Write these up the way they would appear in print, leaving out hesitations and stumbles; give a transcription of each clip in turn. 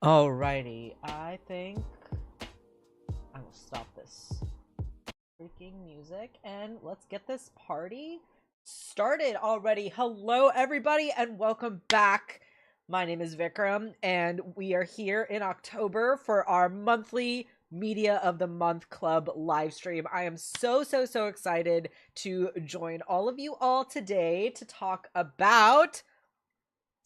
Alrighty, I think I will stop this freaking music and let's get this party started already. Hello, everybody, and welcome back. My name is Vikram, and we are here in October for our monthly Media of the Month Club live stream. I am so excited to join all of you all today to talk about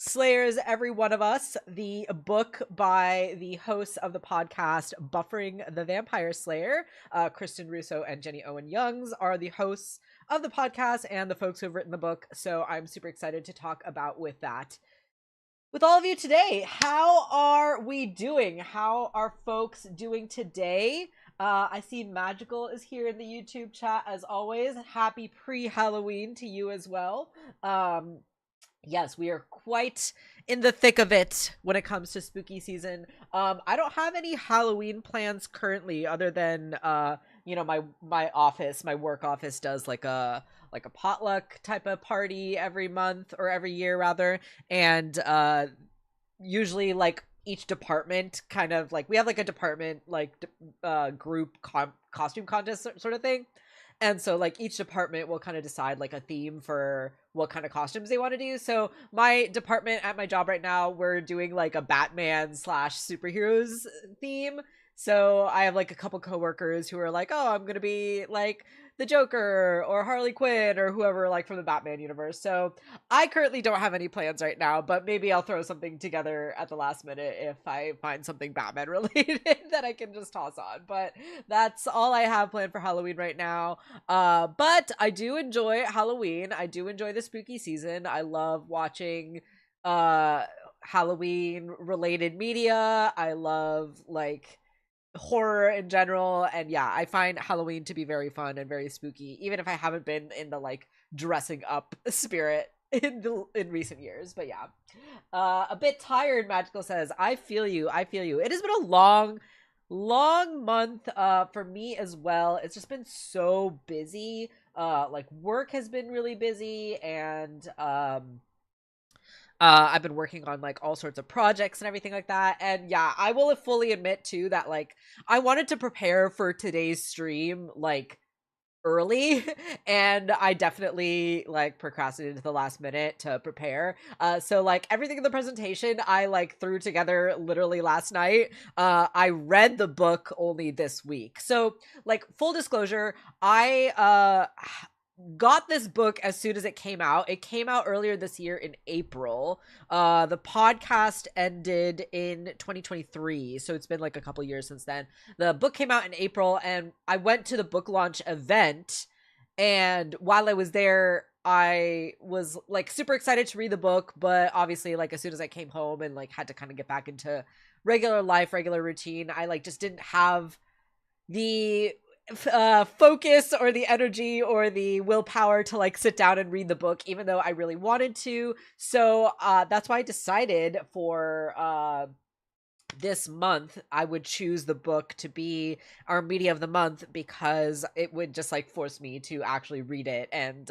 Slayers, Every One of Us, the book by the hosts of the podcast Buffy the Vampire Slayer. Kristin and Russo and Owen Youngs are the hosts of the podcast and the folks who have written the book. So I'm super excited to talk about with all of you today. How are we doing? How are folks doing today? I see Magical is here in the YouTube chat as always. Happy pre-Halloween to you as well. Yes, we are quite in the thick of it when it comes to spooky season. I don't have any Halloween plans currently other than my office, my work office does like a potluck type of party every month or every year rather, and usually like each department kind of like we have like a department like group costume contest sort of thing. And so like each department will kind of decide like a theme for what kind of costumes they want to do. So my department at my job right now, we're doing like a Batman / superheroes theme. So I have like a couple coworkers who are like, oh, I'm going to be like the Joker or Harley Quinn or whoever like from the Batman universe. So I currently don't have any plans right now, but maybe I'll throw something together at the last minute if I find something Batman related that I can just toss on. But that's all I have planned for Halloween right now. But I do enjoy Halloween. I do enjoy the spooky season. I love watching Halloween related media. I love like horror in general, and yeah, I find Halloween to be very fun and very spooky, even if I haven't been in the like dressing up spirit in recent years. But yeah, a bit tired. Magical says, I feel you. It has been a long month for me as well. It's just been so busy. Like work has been really busy, and I've been working on like all sorts of projects and everything like that. And yeah, I will fully admit too that like I wanted to prepare for today's stream like early and I definitely like procrastinated to the last minute to prepare. So like everything in the presentation I like threw together literally last night. I read the book only this week. So like full disclosure, I got this book as soon as it came out. It came out earlier this year in April. The podcast ended in 2023, so it's been like a couple years since then. The book came out in April, and I went to the book launch event, and while I was there, I was like super excited to read the book, but obviously like as soon as I came home and like had to kind of get back into regular life, regular routine, I like just didn't have the focus or the energy or the willpower to like sit down and read the book, even though I really wanted to. So that's why I decided for this month I would choose the book to be our media of the month, because it would just like force me to actually read it and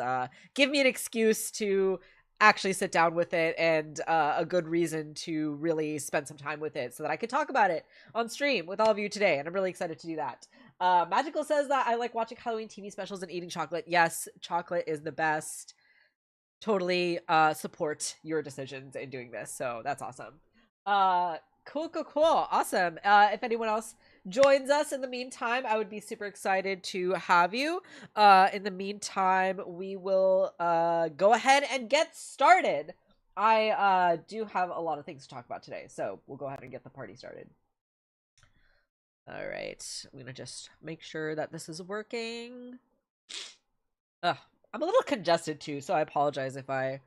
give me an excuse to actually sit down with it, and a good reason to really spend some time with it so that I could talk about it on stream with all of you today. And I'm really excited to do that. Magical says that I like watching Halloween TV specials and eating chocolate. Yes, chocolate is the best. Totally support your decisions in doing this. So that's awesome. Cool. Awesome. If anyone else joins us in the meantime, I would be super excited to have you. In the meantime, we will go ahead and get started. I do have a lot of things to talk about today, so we'll go ahead and get the party started. All right, I'm gonna just make sure that this is working. Ugh, I'm a little congested too, so I apologize if I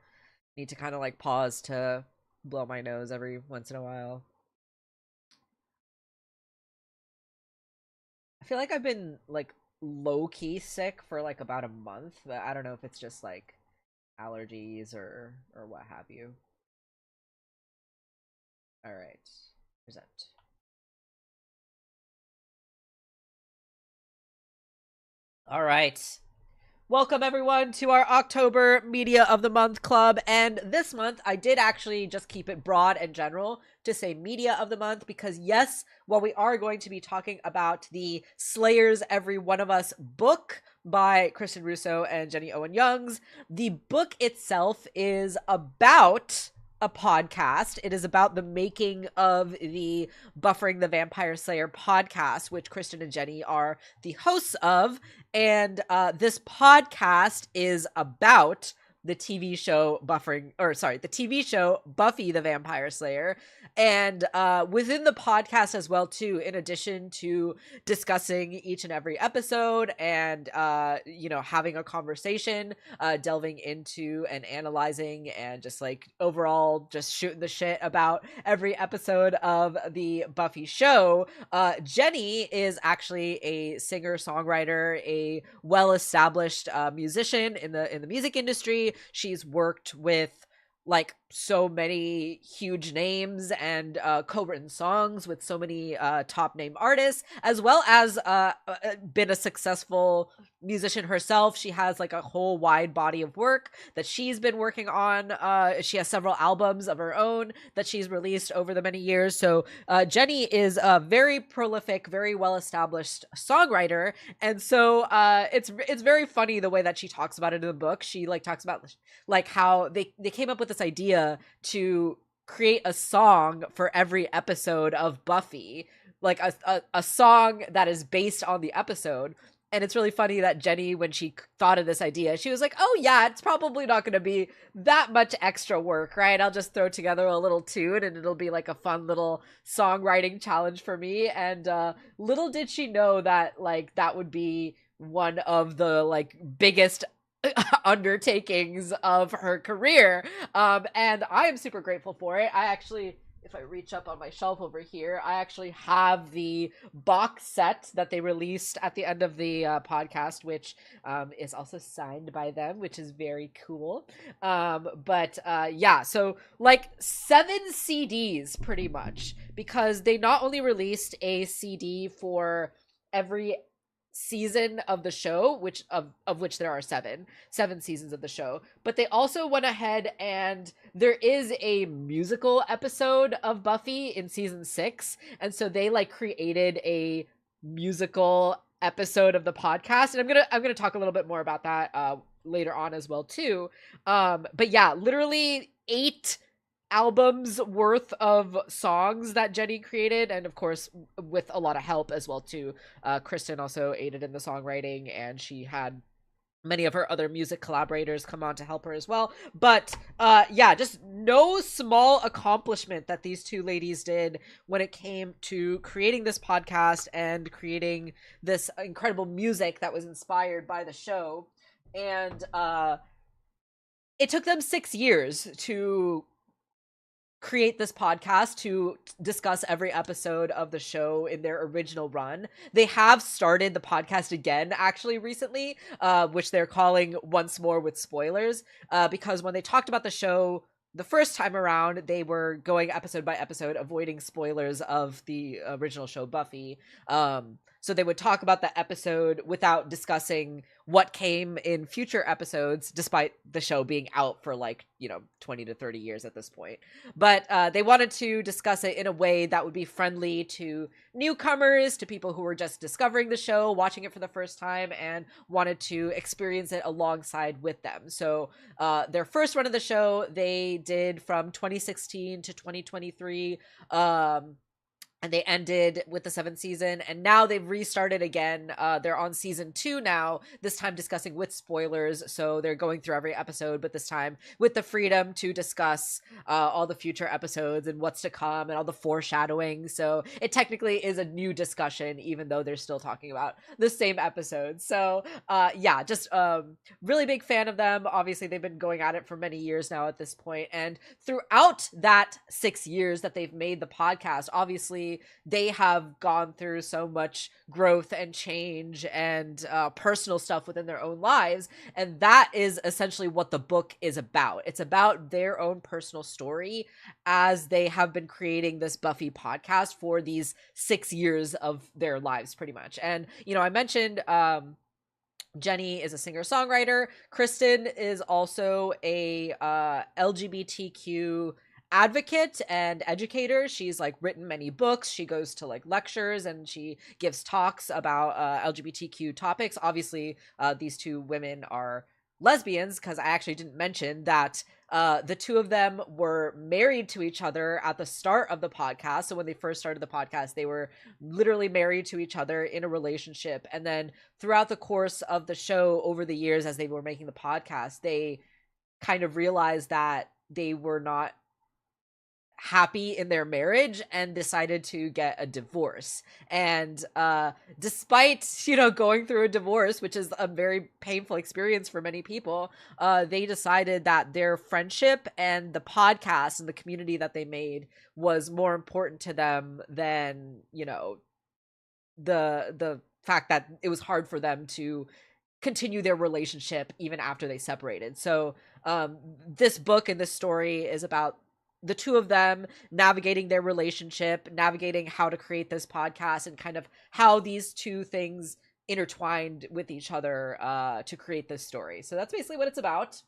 need to kind of like pause to blow my nose every once in a while. I feel like I've been like low-key sick for like about a month, but I don't know if it's just like allergies or what have you. All right, present. All right. Welcome everyone to our October Media of the Month Club. And this month, I did actually just keep it broad and general to say Media of the Month because yes, while we are going to be talking about the Slayers Every One of Us book by Kristin and Russo and Jenny Owen Youngs, the book itself is about a podcast. It is about the making of the Buffering the Vampire Slayer podcast, which Kristin and Jenny are the hosts of. And this podcast is about the TV show the TV show Buffy the Vampire Slayer. And within the podcast as well, too, in addition to discussing each and every episode and, having a conversation, delving into and analyzing and just like overall just shooting the shit about every episode of the Buffy show, Jenny is actually a singer-songwriter, a well-established musician in the music industry. She's worked with like so many huge names and co-written songs with so many top name artists, as well as been a successful musician herself. She has like a whole wide body of work that she's been working on. She has several albums of her own that she's released over the many years. So Jenny is a very prolific, very well-established songwriter. And so it's very funny the way that she talks about it in the book. She like talks about like how they came up with this idea to create a song for every episode of Buffy, like a song that is based on the episode. And it's really funny that Jenny, when she thought of this idea, she was like, oh yeah, it's probably not going to be that much extra work, right? I'll just throw together a little tune and it'll be like a fun little songwriting challenge for me. And little did she know that like that would be one of the like biggest undertakings of her career. And I am super grateful for it. I actually, if I reach up on my shelf over here, I actually have the box set that they released at the end of the podcast, which is also signed by them, which is very cool. So like 7 CDs pretty much, because they not only released a CD for every season of the show, which of which there are seven seasons of the show, but they also went ahead and there is a musical episode of Buffy in season 6, and so they like created a musical episode of the podcast, and I'm gonna talk a little bit more about that later on as well too. But yeah, literally 8 albums worth of songs that Jenny created, and of course with a lot of help as well too. Kristin also aided in the songwriting, and she had many of her other music collaborators come on to help her as well. But just no small accomplishment that these two ladies did when it came to creating this podcast and creating this incredible music that was inspired by the show. And it took them 6 years to create this podcast to discuss every episode of the show in their original run. They have started the podcast again actually recently, which they're calling Once More with Spoilers, because when they talked about the show the first time around, they were going episode by episode, avoiding spoilers of the original show Buffy. So they would talk about the episode without discussing what came in future episodes, despite the show being out for 20 to 30 years at this point. But they wanted to discuss it in a way that would be friendly to newcomers, to people who were just discovering the show, watching it for the first time, and wanted to experience it alongside with them. So their first run of the show, they did from 2016 to 2023. And they ended with the 7th season, and now they've restarted again. They're on season 2 now, this time discussing with spoilers. So they're going through every episode, but this time with the freedom to discuss all the future episodes and what's to come and all the foreshadowing. So it technically is a new discussion, even though they're still talking about the same episodes. So really big fan of them. Obviously, they've been going at it for many years now at this point. And throughout that 6 years that they've made the podcast, obviously, they have gone through so much growth and change and personal stuff within their own lives. And that is essentially what the book is about. It's about their own personal story as they have been creating this Buffy podcast for these 6 years of their lives, pretty much. And, I mentioned Jenny is a singer-songwriter. Kristin is also a LGBTQ advocate and educator. She's like written many books. She goes to like lectures and she gives talks about LGBTQ topics. Obviously, these two women are lesbians, because I actually didn't mention that the two of them were married to each other at the start of the podcast. So when they first started the podcast, they were literally married to each other in a relationship. And then throughout the course of the show, over the years, as they were making the podcast, they kind of realized that they were not happy in their marriage and decided to get a divorce. And despite, you know, going through a divorce, which is a very painful experience for many people, they decided that their friendship and the podcast and the community that they made was more important to them than, you know, the fact that it was hard for them to continue their relationship even after they separated. So this book and this story is about the two of them navigating their relationship, navigating how to create this podcast, and kind of how these two things intertwined with each other to create this story. So that's basically what it's about.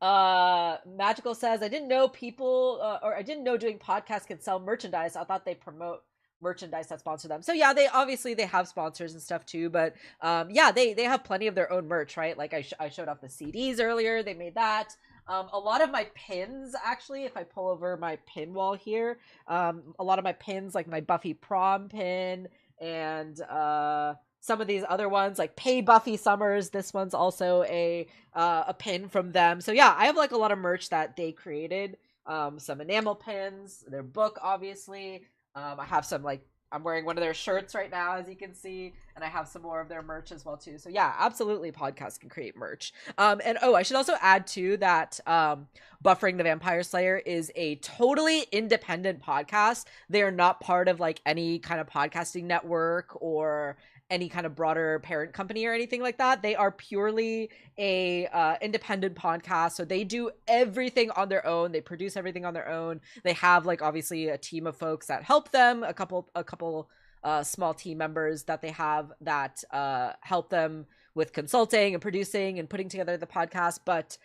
Magical says, I didn't know people or I didn't know doing podcasts can sell merchandise. I thought they promote merchandise that sponsor them. So yeah, they obviously they have sponsors and stuff too, but yeah, they have plenty of their own merch, right? Like I showed off the CDs earlier. They made that. A lot of my pins, actually, if I pull over my pin wall here, a lot of my pins, like my Buffy prom pin and some of these other ones, like Pay Buffy Summers. This one's also a pin from them. So yeah, I have like a lot of merch that they created. Some enamel pins, their book, obviously. I have some, like, I'm wearing one of their shirts right now, as you can see, and I have some more of their merch as well too. So yeah, absolutely, podcasts can create merch. And oh, I should also add too that Buffering the Vampire Slayer is a totally independent podcast. They are not part of like any kind of podcasting network or any kind of broader parent company or anything like that. They are purely a independent podcast, so they do everything on their own. They produce everything on their own. They have like obviously a team of folks that help them, a couple small team members that they have that help them with consulting and producing and putting together the podcast. But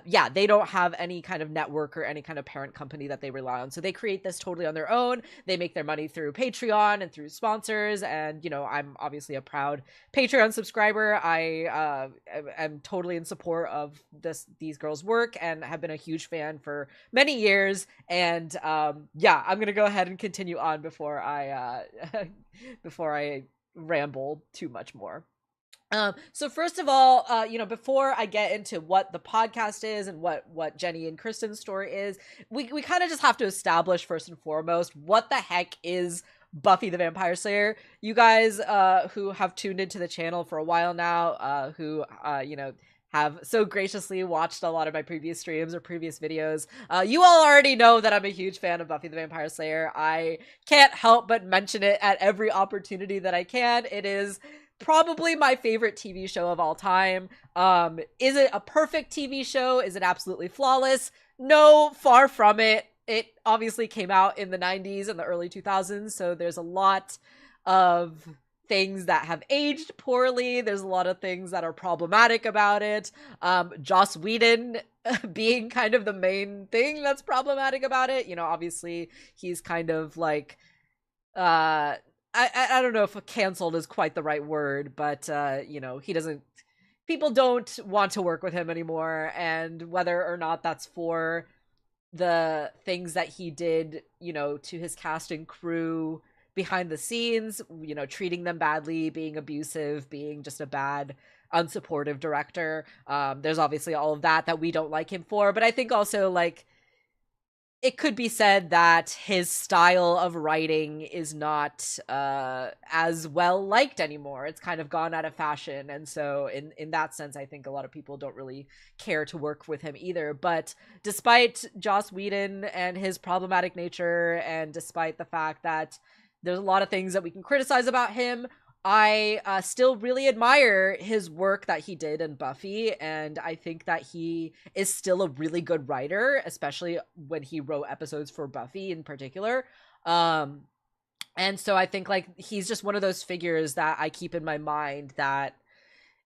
yeah, they don't have any kind of network or any kind of parent company that they rely on. So they create this totally on their own. They make their money through Patreon and through sponsors. And, you know, I'm obviously a proud Patreon subscriber. I am totally in support of these girls' work and have been a huge fan for many years. And yeah, I'm going to go ahead and continue on before I before I ramble too much more. So first of all, you know, before I get into what the podcast is and what Jenny and Kristin's story is, we kind of just have to establish first and foremost what the heck is Buffy the Vampire Slayer. You guys who have tuned into the channel for a while now, who you know, have so graciously watched a lot of my previous streams or previous videos, you all already know that I'm a huge fan of Buffy the Vampire Slayer. I can't help but mention it at every opportunity that I can. It is probably my favorite TV show of all time. Is it a perfect TV show? Is it absolutely flawless? No, far from it. It obviously came out in the 90s and the early 2000s, so there's a lot of things that have aged poorly. There's a lot of things that are problematic about it. Joss Whedon being kind of the main thing that's problematic about it. You know, obviously he's kind of like I don't know if canceled is quite the right word, but you know, people don't want to work with him anymore, and whether or not that's for the things that he did, you know, to his cast and crew behind the scenes, you know, treating them badly, being abusive, being just a bad, unsupportive director. There's obviously all of that we don't like him for, but I think also, like, it could be said that his style of writing is not as well liked anymore. It's kind of gone out of fashion. And so in that sense, I think a lot of people don't really care to work with him either. But despite Joss Whedon and his problematic nature, and despite the fact that there's a lot of things that we can criticize about him, I still really admire his work that he did in Buffy, and I think that he is still a really good writer, especially when he wrote episodes for Buffy in particular. And so I think, like, he's just one of those figures that I keep in my mind that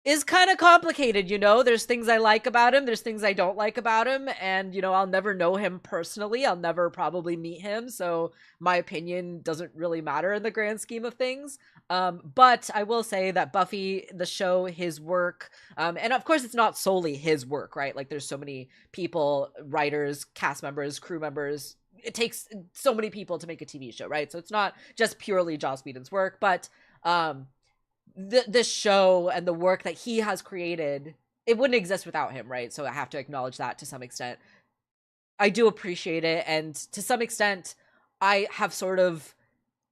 is kind of complicated, you know? There's things I like about him, there's things I don't like about him, and, you know, I'll never know him personally. I'll never probably meet him, so my opinion doesn't really matter in the grand scheme of things. But I will say that Buffy, the show, his work, and of course it's not solely his work, right? Like there's so many people, writers, cast members, crew members. It takes so many people to make a TV show, right? So it's not just purely Joss Whedon's work, but this show and the work that he has created, it wouldn't exist without him, right? So I have to acknowledge that to some extent. I do appreciate it, and to some extent I have sort of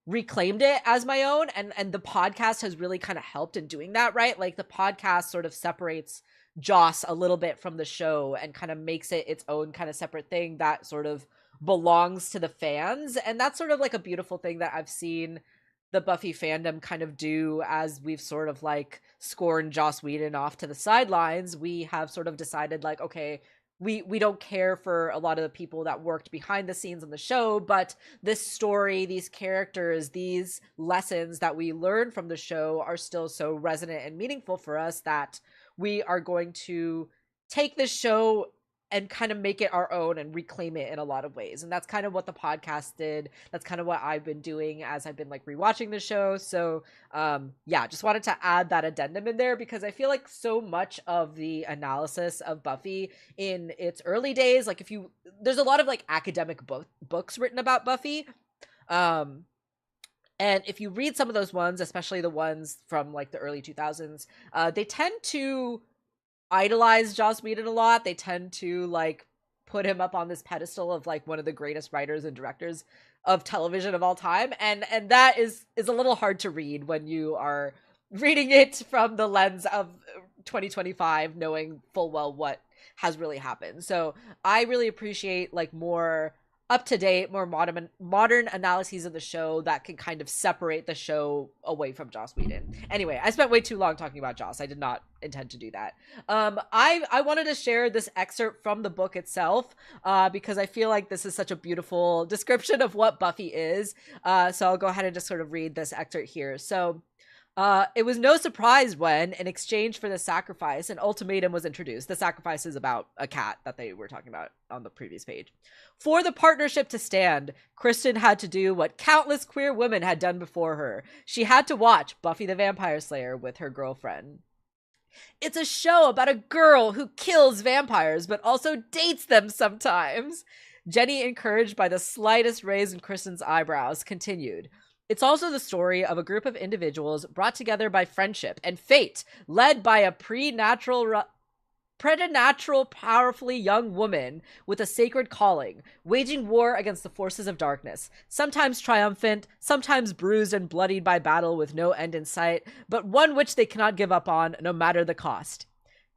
reclaimed it as my own, and the podcast has really kind of helped in doing that, right? Like the podcast sort of separates Joss a little bit from the show and kind of makes it its own kind of separate thing that sort of belongs to the fans, and that's sort of like a beautiful thing that I've seen the Buffy fandom kind of do. As we've sort of like scorned Joss Whedon off to the sidelines, we have sort of decided like, okay, we don't care for a lot of the people that worked behind the scenes on the show, but this story, these characters, these lessons that we learn from the show are still so resonant and meaningful for us that we are going to take this show and kind of make it our own and reclaim it in a lot of ways. And that's kind of what the podcast did. That's kind of what I've been doing as I've been like rewatching the show. So yeah, just wanted to add that addendum in there because I feel like so much of the analysis of Buffy in its early days, like there's a lot of like academic books written about Buffy. And if you read some of those ones, especially the ones from like the early 2000s, they tend to idolize Joss Whedon a lot. They tend to like put him up on this pedestal of like one of the greatest writers and directors of television of all time, and that is a little hard to read when you are reading it from the lens of 2025, knowing full well what has really happened. So I really appreciate like more up-to-date, more modern analyses of the show that can kind of separate the show away from Joss Whedon. Anyway, I spent way too long talking about Joss. I did not intend to do that. I wanted to share this excerpt from the book itself because I feel like this is such a beautiful description of what Buffy is. So I'll go ahead and just sort of read this excerpt here. So it was no surprise when, in exchange for the sacrifice, an ultimatum was introduced. The sacrifice is about a cat that they were talking about on the previous page. For the partnership to stand, Kristin had to do what countless queer women had done before her. She had to watch Buffy the Vampire Slayer with her girlfriend. It's a show about a girl who kills vampires, but also dates them sometimes. Jenny, encouraged by the slightest raise in Kristin's eyebrows, continued. It's also the story of a group of individuals brought together by friendship and fate, led by a preternatural, powerfully young woman with a sacred calling, waging war against the forces of darkness, sometimes triumphant, sometimes bruised and bloodied by battle with no end in sight, but one which they cannot give up on, no matter the cost.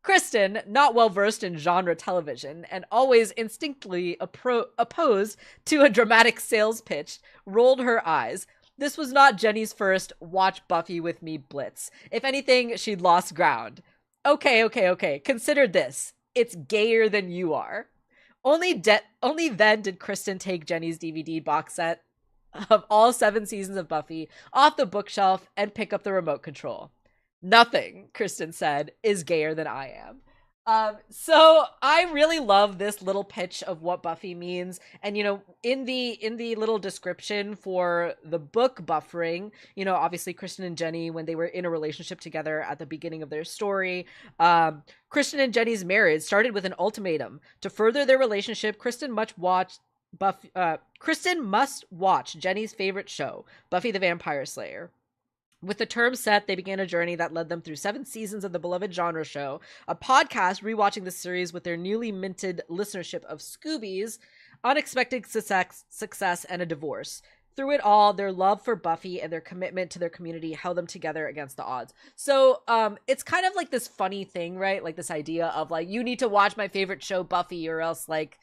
Kristin, not well versed in genre television and always instinctively opposed to a dramatic sales pitch, rolled her eyes. This was not Jenny's first watch Buffy with me blitz. If anything, she'd lost ground. Okay. Consider this. It's gayer than you are. Only then did Kristin take Jenny's DVD box set of all 7 seasons of Buffy off the bookshelf and pick up the remote control. Nothing, Kristin said, is gayer than I am. So I really love this little pitch of what Buffy means. And, you know, in the little description for the book Buffering, you know, obviously Kristin and Jenny, when they were in a relationship together at the beginning of their story, Kristin and Jenny's marriage started with an ultimatum. To further their relationship, Kristin must watch Jenny's favorite show, Buffy the Vampire Slayer. With the term set, they began a journey that led them through 7 seasons of the beloved genre show, a podcast rewatching the series with their newly minted listenership of Scoobies, unexpected success, and a divorce. Through it all, their love for Buffy and their commitment to their community held them together against the odds. So it's kind of like this funny thing, right? Like this idea of like, you need to watch my favorite show, Buffy, or else like,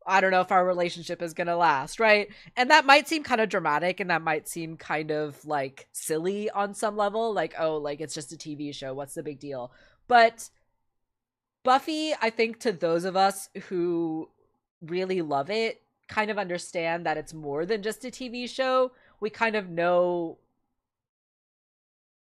I don't know if our relationship is going to last, right? And that might seem kind of dramatic and that might seem kind of like silly on some level. Like, oh, like it's just a TV show. What's the big deal? But Buffy, I think to those of us who really love it, kind of understand that it's more than just a TV show. We kind of know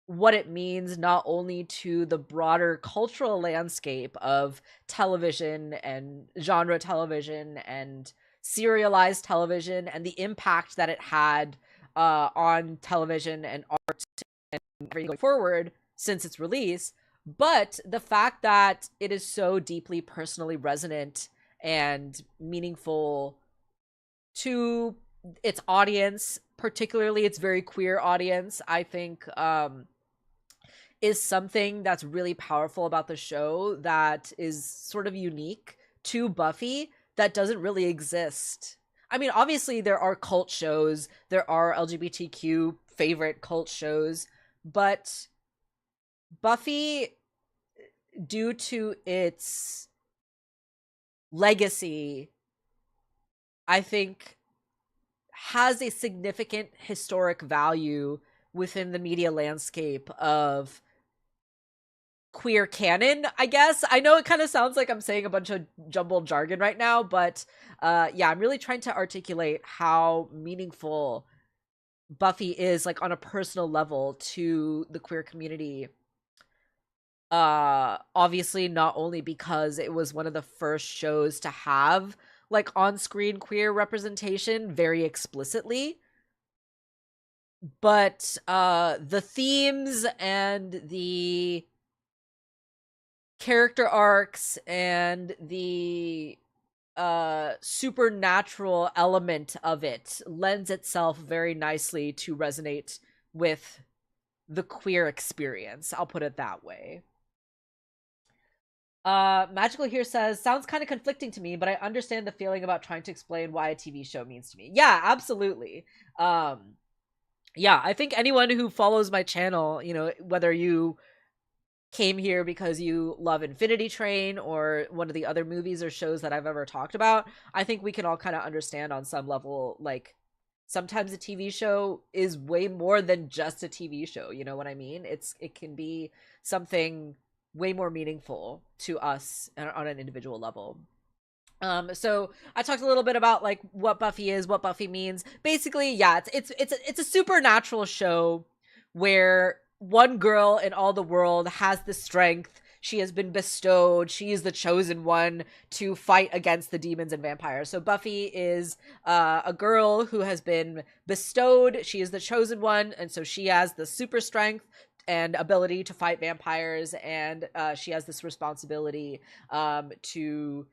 what it means not only to the broader cultural landscape of television and genre television and serialized television, and the impact that it had on television and art and going forward since its release, but the fact that it is so deeply personally resonant and meaningful to its audience, particularly its very queer audience, I think is something that's really powerful about the show, that is sort of unique to Buffy, that doesn't really exist. I mean, obviously there are cult shows, there are LGBTQ favorite cult shows, but Buffy, due to its legacy, I think has a significant historic value within the media landscape of queer canon, I guess. I know it kind of sounds like I'm saying a bunch of jumbled jargon right now, but yeah, I'm really trying to articulate how meaningful Buffy is, like, on a personal level to the queer community. Obviously not only because it was one of the first shows to have like on-screen queer representation very explicitly, but the themes and the character arcs and the supernatural element of it lends itself very nicely to resonate with the queer experience. I'll put it that way. Magical here says, sounds kind of conflicting to me, but I understand the feeling about trying to explain why a TV show means to me. Yeah, absolutely. Yeah, I think anyone who follows my channel, you know, whether you came here because you love Infinity Train or one of the other movies or shows that I've ever talked about, I think we can all kind of understand on some level, like, sometimes a TV show is way more than just a TV show, you know what I mean? It can be something way more meaningful to us on an individual level. So I talked a little bit about like what Buffy is, what Buffy means. Basically, yeah, it's a supernatural show where one girl in all the world has the strength. She has been bestowed. She is the chosen one to fight against the demons and vampires. So Buffy is a girl who has been bestowed. She is the chosen one, and so she has the super strength and ability to fight vampires, and she has this responsibility to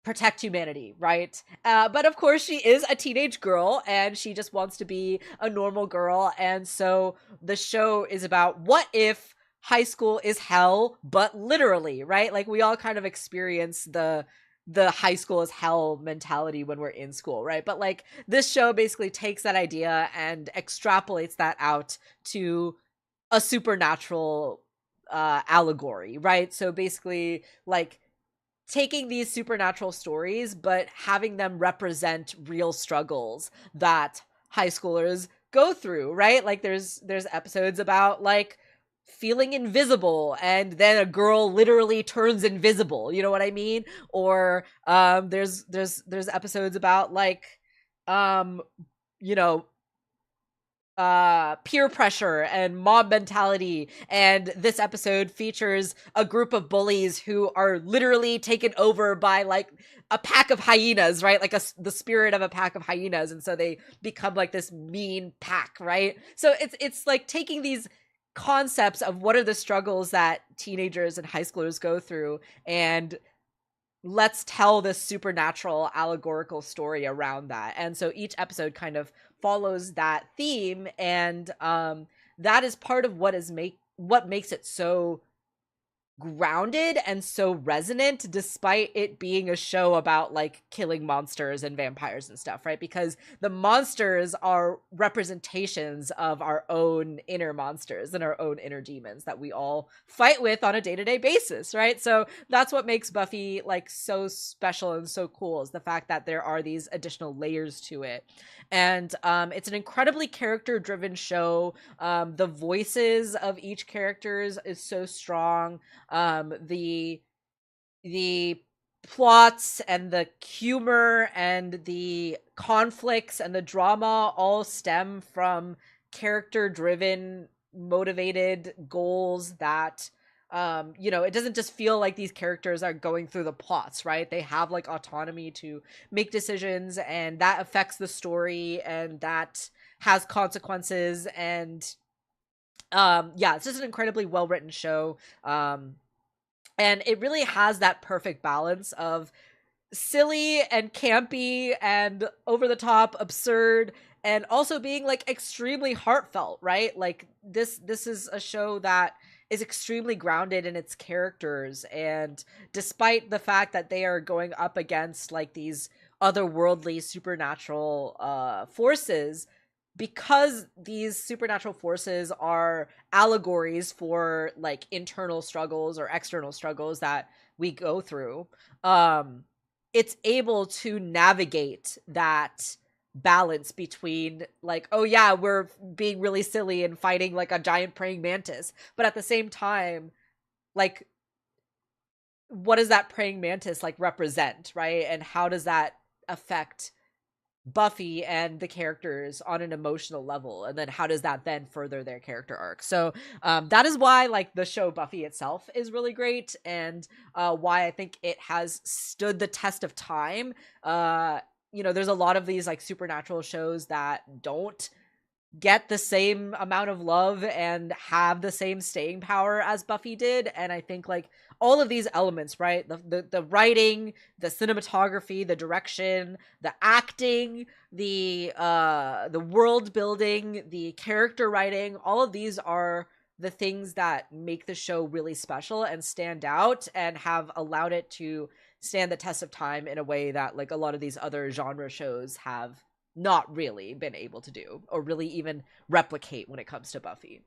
protect humanity, right? But of course, she is a teenage girl and she just wants to be a normal girl. And so the show is about what if high school is hell, but literally, right? Like we all kind of experience the high school is hell mentality when we're in school, right? But like this show basically takes that idea and extrapolates that out to a supernatural allegory, right? So basically, like, taking these supernatural stories but having them represent real struggles that high schoolers go through, right? Like there's episodes about like feeling invisible and then a girl literally turns invisible, you know what I mean? Or there's episodes about like um you know peer pressure and mob mentality, and this episode features a group of bullies who are literally taken over by like a pack of hyenas, right? Like the spirit of a pack of hyenas, and so they become like this mean pack, right? So it's like taking these concepts of what are the struggles that teenagers and high schoolers go through, and let's tell this supernatural allegorical story around that. And so each episode kind of follows that theme, and that is part of what makes it so grounded and so resonant, despite it being a show about like killing monsters and vampires and stuff, right? Because the monsters are representations of our own inner monsters and our own inner demons that we all fight with on a day-to-day basis, right? So that's what makes Buffy like so special and so cool, is the fact that there are these additional layers to it. And it's an incredibly character-driven show. The voices of each characters is so strong. The plots and the humor and the conflicts and the drama all stem from character driven motivated goals that you know, it doesn't just feel like these characters are going through the plots, right? They have like autonomy to make decisions, and that affects the story, and that has consequences. And yeah, it's just an incredibly well written show. And it really has that perfect balance of silly and campy and over the top absurd, and also being like extremely heartfelt, right? Like this is a show that is extremely grounded in its characters, and despite the fact that they are going up against like these otherworldly supernatural forces, because these supernatural forces are allegories for like internal struggles or external struggles that we go through, it's able to navigate that balance between like, oh yeah, we're being really silly and fighting like a giant praying mantis, but at the same time, like, what does that praying mantis like represent, right? And how does that affect Buffy and the characters on an emotional level, and then how does that then further their character arc? So that is why like the show Buffy itself is really great, and why I think it has stood the test of time. You know, there's a lot of these like supernatural shows that don't get the same amount of love and have the same staying power as Buffy did. And I think like all of these elements, right? The writing, the cinematography, the direction, the acting, the world building, the character writing, all of these are the things that make the show really special and stand out, and have allowed it to stand the test of time in a way that like a lot of these other genre shows have not really been able to do, or really even replicate when it comes to Buffy.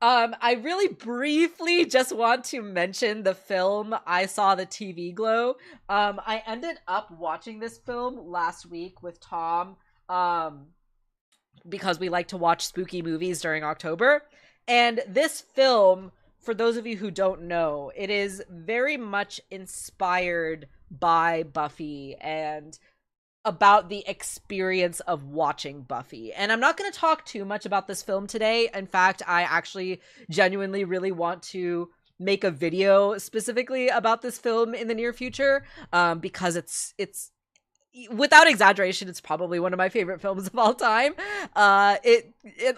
I really briefly just want to mention the film I Saw the TV Glow. I ended up watching this film last week with Tom, because we like to watch spooky movies during October. And this film, for those of you who don't know, it is very much inspired by Buffy and about the experience of watching Buffy. And I'm not going to talk too much about this film today. In fact, I actually genuinely really want to make a video specifically about this film in the near future, because it's without exaggeration, it's probably one of my favorite films of all time. It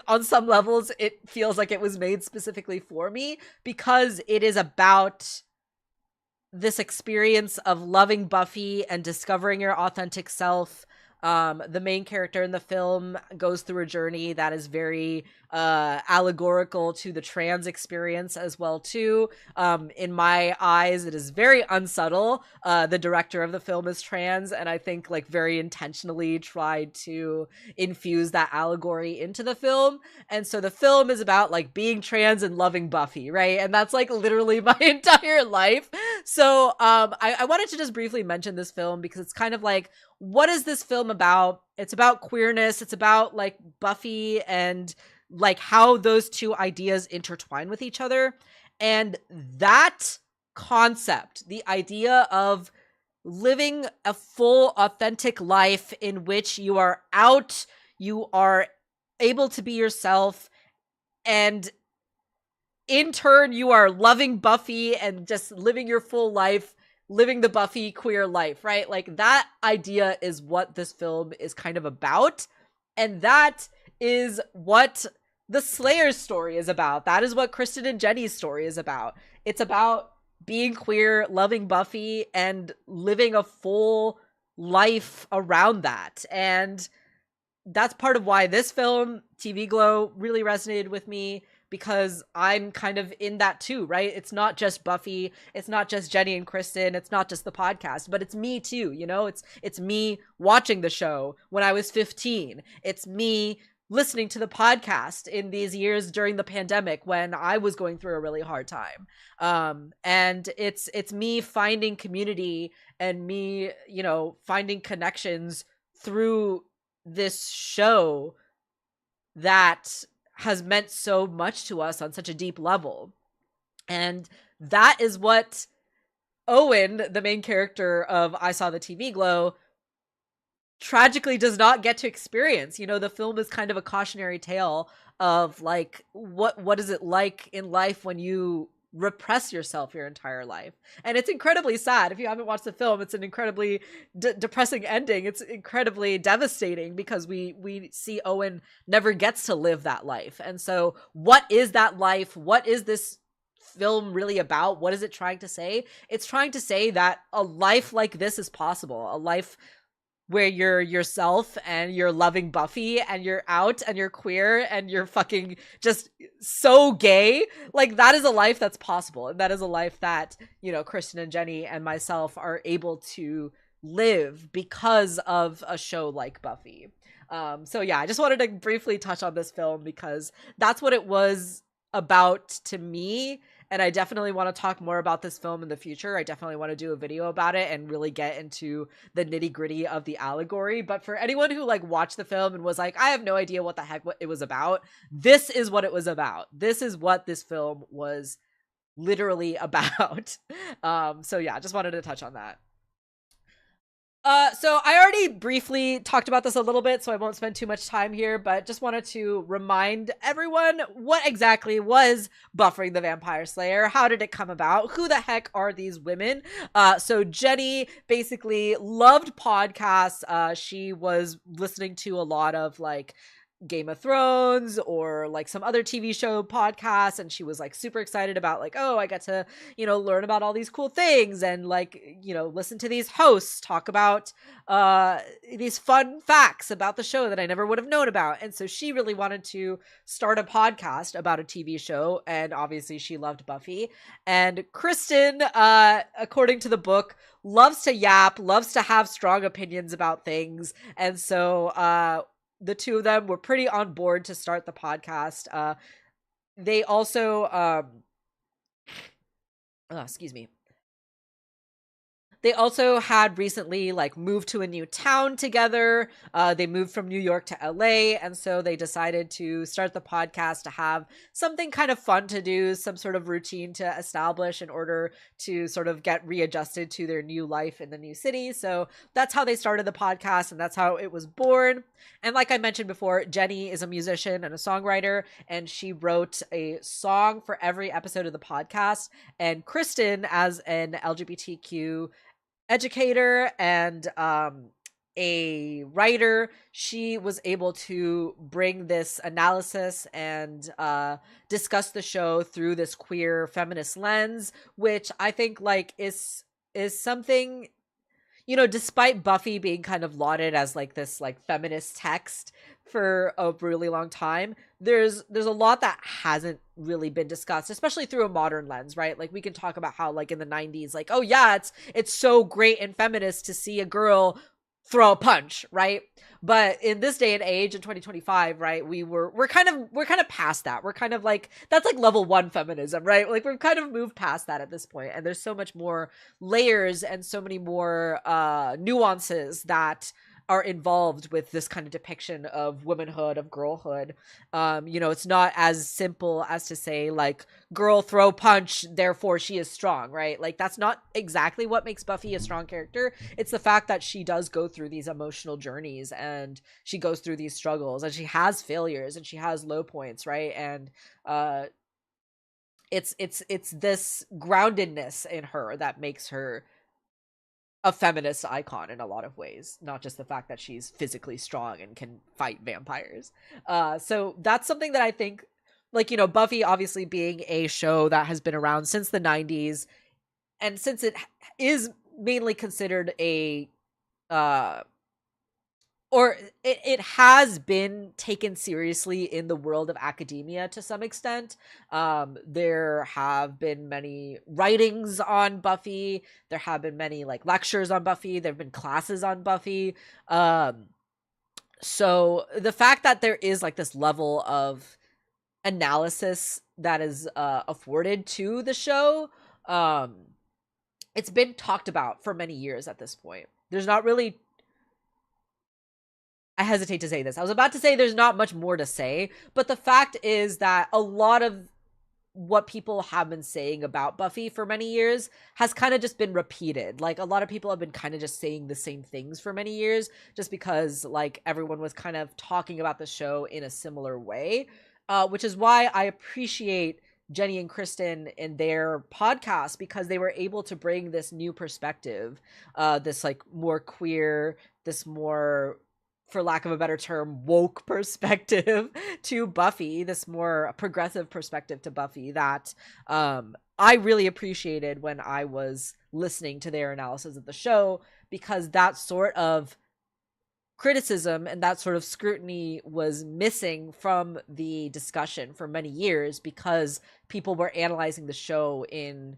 on some levels, it feels like it was made specifically for me, because it is about this experience of loving Buffy and discovering your authentic self. The main character in the film goes through a journey that is very allegorical to the trans experience as well too. In my eyes, it is very unsubtle. The director of the film is trans, and I think like very intentionally tried to infuse that allegory into the film. And so the film is about like being trans and loving Buffy, right? And that's like literally my entire life. So I wanted to just briefly mention this film because it's kind of like, what is this film about? It's about queerness. It's about like Buffy and like how those two ideas intertwine with each other. And that concept, the idea of living a full, authentic life in which you are out, you are able to be yourself, and in turn, you are loving Buffy and just living your full life, living the Buffy queer life, right? Like that idea is what this film is kind of about. And that is what the Slayer's story is about. That is what Kristin and Jenny's story is about. It's about being queer, loving Buffy, and living a full life around that. And that's part of why this film, TV Glow, really resonated with me, because I'm kind of in that too, right? It's not just Buffy, it's not just Jenny and Kristin, it's not just the podcast, but it's me too, you know? It's me watching the show when I was 15. It's me listening to the podcast in these years during the pandemic when I was going through a really hard time. And it's me finding community and me, you know, finding connections through this show that has meant so much to us on such a deep level. And that is what Owen, the main character of I Saw the TV Glow, tragically does not get to experience. You know, the film is kind of a cautionary tale of like what is it like in life when you repress yourself your entire life. And it's incredibly sad. If you haven't watched the film, it's an incredibly depressing ending. It's incredibly devastating because we see Owen never gets to live that life. And so what is that life? What is this film really about? What is it trying to say? It's trying to say that a life like this is possible. A life where you're yourself and you're loving Buffy and you're out and you're queer and you're fucking just so gay. Like, that is a life that's possible. And that is a life that, you know, Kristin and Jenny and myself are able to live because of a show like Buffy. So yeah, I just wanted to briefly touch on this film because that's what it was about to me. And I definitely want to talk more about this film in the future. I definitely want to do a video about it and really get into the nitty gritty of the allegory. But for anyone who like watched the film and was like, I have no idea what the heck it was about, this is what it was about. This is what this film was literally about. So yeah, just wanted to touch on that. So I already briefly talked about this a little bit, so I won't spend too much time here, but just wanted to remind everyone what exactly was Buffy the Vampire Slayer? How did it come about? Who the heck are these women? So Jenny basically loved podcasts. She was listening to a lot of like Game of Thrones or like some other TV show podcasts, and she was like super excited about like, oh, I get to, you know, learn about all these cool things and like, you know, listen to these hosts talk about these fun facts about the show that I never would have known about. And so she really wanted to start a podcast about a TV show, and obviously she loved Buffy. And Kristin, according to the book, loves to yap, loves to have strong opinions about things, and so the two of them were pretty on board to start the podcast. They also, excuse me. They also had recently like moved to a new town together. They moved from New York to LA. And so they decided to start the podcast to have something kind of fun to do, some sort of routine to establish in order to sort of get readjusted to their new life in the new city. So that's how they started the podcast, and that's how it was born. And like I mentioned before, Jenny is a musician and a songwriter, and she wrote a song for every episode of the podcast. And Kristin, as an LGBTQ educator and a writer, she was able to bring this analysis and discuss the show through this queer feminist lens, which I think like is something, you know, despite Buffy being kind of lauded as like this like feminist text for a really long time, there's a lot that hasn't really been discussed, especially through a modern lens, right? Like we can talk about how like in the 90s, like, oh yeah, it's so great and feminist to see a girl throw a punch, right? But in this day and age in 2025, right, we're kind of past that. We're kind of like, that's like level 1 feminism, right? Like we've kind of moved past that at this point, and there's so much more layers and so many more nuances that are involved with this kind of depiction of womanhood, of girlhood. You know, it's not as simple as to say like, girl throw punch, therefore she is strong, right? Like that's not exactly what makes Buffy a strong character. It's the fact that she does go through these emotional journeys, and she goes through these struggles, and she has failures, and she has low points, right? And it's this groundedness in her that makes her a feminist icon in a lot of ways, not just the fact that she's physically strong and can fight vampires. So that's something that I think, like, you know, Buffy obviously being a show that has been around since the 90s, and since it is mainly considered a or it has been taken seriously in the world of academia to some extent. There have been many writings on Buffy. There have been many like lectures on Buffy. There have been classes on Buffy. So the fact that there is like this level of analysis that is afforded to the show, it's been talked about for many years at this point. There's not really, I hesitate to say this. I was about to say there's not much more to say, but the fact is that a lot of what people have been saying about Buffy for many years has kind of just been repeated. Like, a lot of people have been kind of just saying the same things for many years, just because like everyone was kind of talking about the show in a similar way, which is why I appreciate Jenny and Kristin in their podcast, because they were able to bring this new perspective, this like more queer, this more, for lack of a better term, woke perspective to Buffy, this more progressive perspective to Buffy that I really appreciated when I was listening to their analysis of the show, because that sort of criticism and that sort of scrutiny was missing from the discussion for many years, because people were analyzing the show in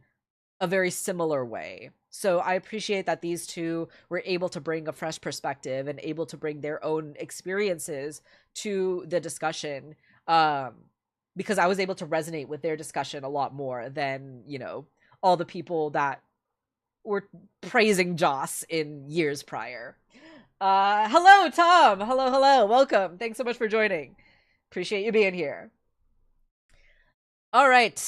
a very similar way. So I appreciate that these two were able to bring a fresh perspective and able to bring their own experiences to the discussion, because I was able to resonate with their discussion a lot more than, you know, all the people that were praising Joss in years prior. Hello, Tom. Hello. Welcome. Thanks so much for joining. Appreciate you being here. All right.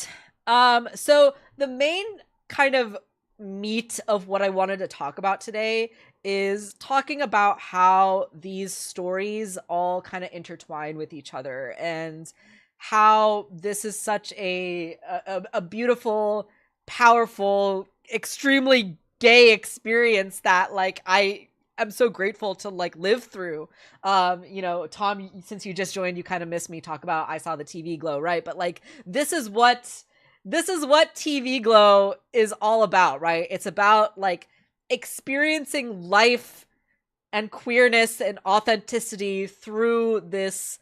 So the main kind of meat of what I wanted to talk about today is talking about how these stories all kind of intertwine with each other, and how this is such a beautiful, powerful, extremely gay experience that like I'm so grateful to like live through. You know, Tom, since you just joined, you kind of missed me talk about I Saw the TV Glow, right? But like this is what TV Glow is all about, right? It's about like experiencing life and queerness and authenticity through this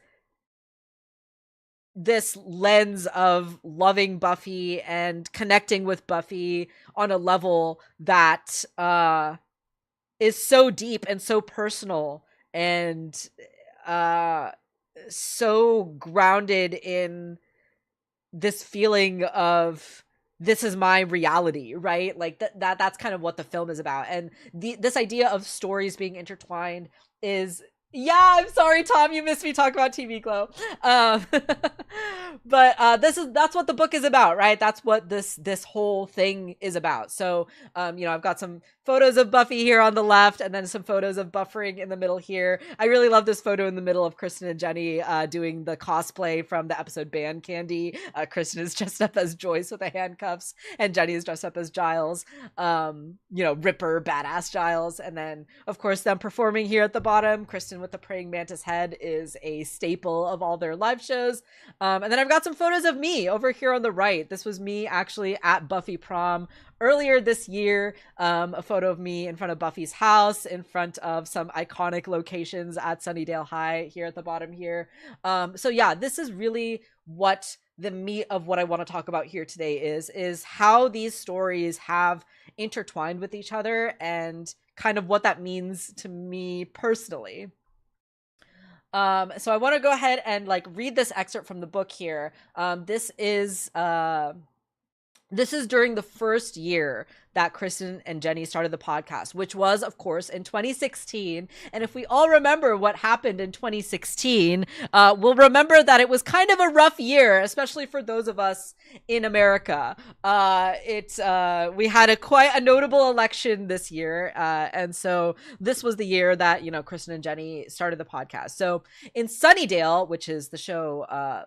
lens of loving Buffy and connecting with Buffy on a level that is so deep and so personal and so grounded in this feeling of this is my reality, right? Like that's kind of what the film is about. And this idea of stories being intertwined is, yeah, I'm sorry, Tom, you missed me talk about TV Glow. But that's what the book is about, right? That's what this whole thing is about. So, you know, I've got some photos of Buffy here on the left, and then some photos of Buffering in the middle here. I really love this photo in the middle of Kristin and Jenny doing the cosplay from the episode Band Candy. Kristin is dressed up as Joyce with the handcuffs, and Jenny is dressed up as Giles. You know, Ripper, badass Giles. And then, of course, them performing here at the bottom. Kristin with the praying mantis head is a staple of all their live shows. And then I've got some photos of me over here on the right. This was me actually at Buffy prom earlier this year. A photo of me in front of Buffy's house, in front of some iconic locations at Sunnydale High here at the bottom here. So yeah, this is really what the meat of what I want to talk about here today is how these stories have intertwined with each other and kind of what that means to me personally. So I want to go ahead and like read this excerpt from the book here. This is during the first year that Kristin and Jenny started the podcast, which was, of course, in 2016. And if we all remember what happened in 2016, we'll remember that it was kind of a rough year, especially for those of us in America. We had quite a notable election this year. And so this was the year that, you know, Kristin and Jenny started the podcast. So in Sunnydale, which is the show,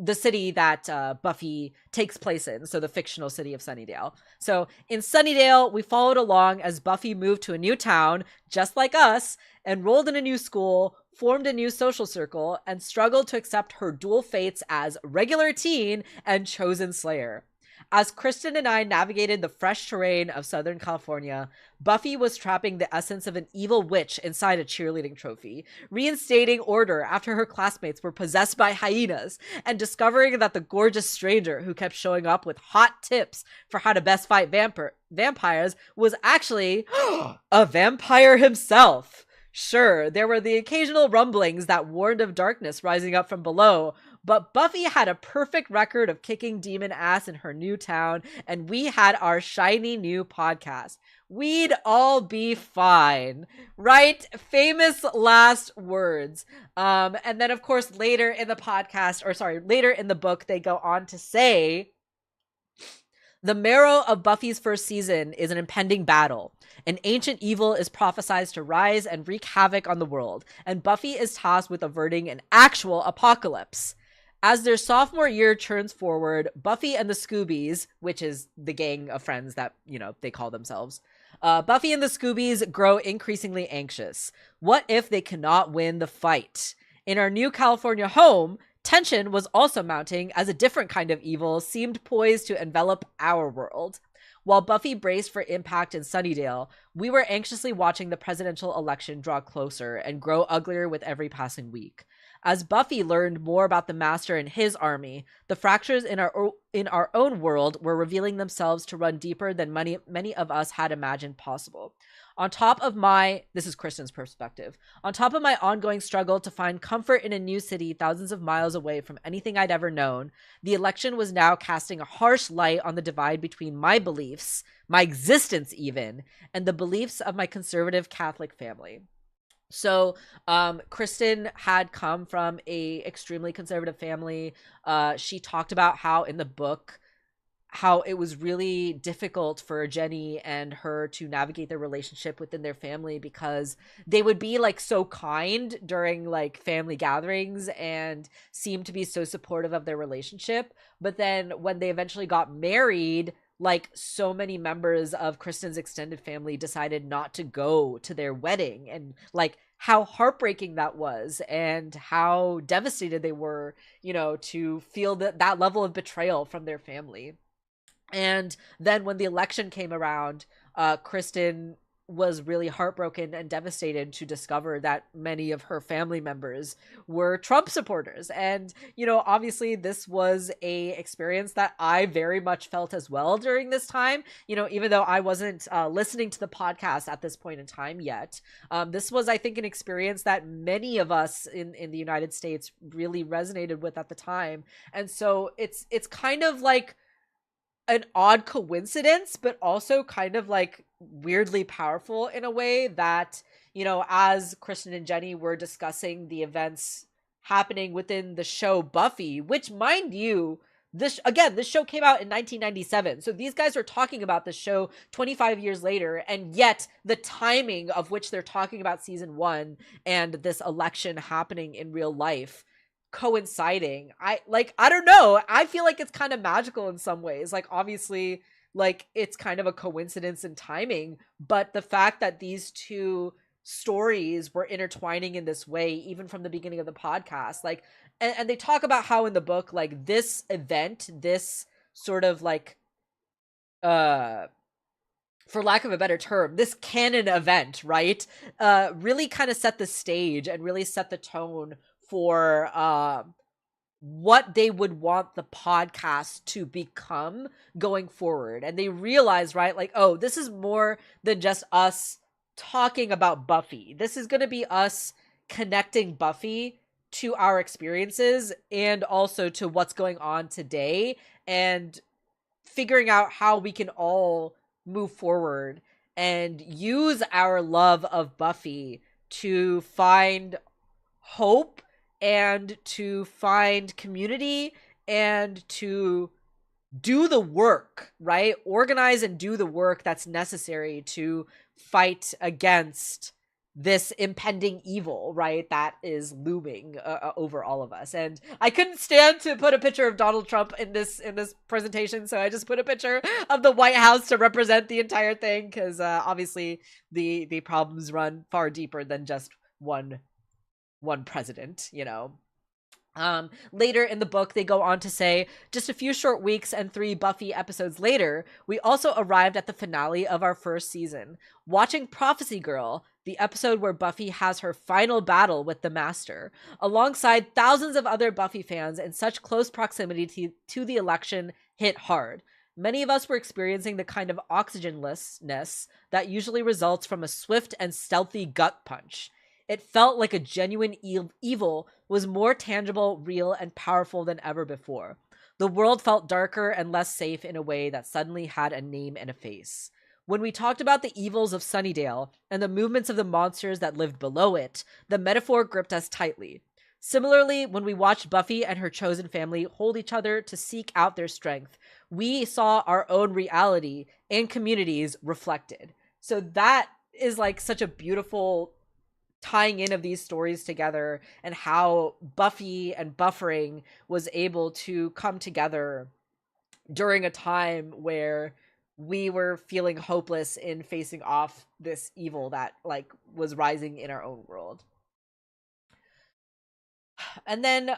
the city that Buffy takes place in, so the fictional city of Sunnydale. So in Sunnydale, we followed along as Buffy moved to a new town, just like us, enrolled in a new school, formed a new social circle, and struggled to accept her dual fates as regular teen and chosen slayer. As Kristin and I navigated the fresh terrain of Southern California, Buffy was trapping the essence of an evil witch inside a cheerleading trophy, reinstating order after her classmates were possessed by hyenas, and discovering that the gorgeous stranger who kept showing up with hot tips for how to best fight vampires was actually a vampire himself. Sure, there were the occasional rumblings that warned of darkness rising up from below, But Buffy had a perfect record of kicking demon ass in her new town, and we had our shiny new podcast. We'd all be fine, right? Famous last words. And then, of course, later in the podcast, or sorry, later in the book, they go on to say, the marrow of Buffy's first season is an impending battle. An ancient evil is prophesied to rise and wreak havoc on the world, and Buffy is tasked with averting an actual apocalypse. As their sophomore year turns forward, Buffy and the Scoobies, which is the gang of friends that, they call themselves, Buffy and the Scoobies grow increasingly anxious. What if they cannot win the fight? In our new California home, tension was also mounting as a different kind of evil seemed poised to envelop our world. While Buffy braced for impact in Sunnydale, we were anxiously watching the presidential election draw closer and grow uglier with every passing week. As Buffy learned more about the Master and his army, the fractures in our own world were revealing themselves to run deeper than many of us had imagined possible. This is Kristin's perspective, on top of my ongoing struggle to find comfort in a new city thousands of miles away from anything I'd ever known, the election was now casting a harsh light on the divide between my beliefs, my existence even, and the beliefs of my conservative Catholic family. So Kristin had come from a extremely conservative family. She talked about how in the book, how it was really difficult for Jenny and her to navigate their relationship within their family because they would be like so kind during like family gatherings and seem to be so supportive of their relationship. But then when they eventually got married, like so many members of Kristin's extended family decided not to go to their wedding, and like how heartbreaking that was and how devastated they were, to feel that level of betrayal from their family. And then when the election came around, Kristin was really heartbroken and devastated to discover that many of her family members were Trump supporters. And, obviously this was a experience that I very much felt as well during this time, even though I wasn't listening to the podcast at this point in time yet. This was, I think, an experience that many of us in the United States really resonated with at the time. And so it's kind of like an odd coincidence, but also kind of like weirdly powerful in a way that, as Kristin and Jenny were discussing the events happening within the show Buffy, which, mind you, this show came out in 1997. So these guys are talking about the show 25 years later, and yet the timing of which they're talking about season 1 and this election happening in real life coinciding, I don't know, I feel like it's kind of magical in some ways. Like, obviously, like, it's kind of a coincidence in timing, but the fact that these two stories were intertwining in this way, even from the beginning of the podcast, like, and they talk about how in the book, like, this event, this sort of like for lack of a better term, this canon event, right, really kind of set the stage and really set the tone for what they would want the podcast to become going forward. And they realize, right, like, oh, this is more than just us talking about Buffy. This is going to be us connecting Buffy to our experiences and also to what's going on today and figuring out how we can all move forward and use our love of Buffy to find hope and to find community and to do the work, right? Organize and do the work that's necessary to fight against this impending evil, right, that is looming over all of us. And I couldn't stand to put a picture of Donald Trump in this presentation, so I just put a picture of the White House to represent the entire thing, because obviously the problems run far deeper than just one president, Later in the book, they go on to say, just a few short weeks and 3 Buffy episodes later, we also arrived at the finale of our first season, watching Prophecy Girl, the episode where Buffy has her final battle with the Master, alongside thousands of other Buffy fans in such close proximity to the election, hit hard. Many of us were experiencing the kind of oxygenlessness that usually results from a swift and stealthy gut punch. It felt like a genuine evil was more tangible, real, and powerful than ever before. The world felt darker and less safe in a way that suddenly had a name and a face. When we talked about the evils of Sunnydale and the movements of the monsters that lived below it, the metaphor gripped us tightly. Similarly, when we watched Buffy and her chosen family hold each other to seek out their strength, we saw our own reality and communities reflected. So that is like such a beautiful tying in of these stories together, and how Buffy and buffering was able to come together during a time where we were feeling hopeless in facing off this evil that like was rising in our own world. And then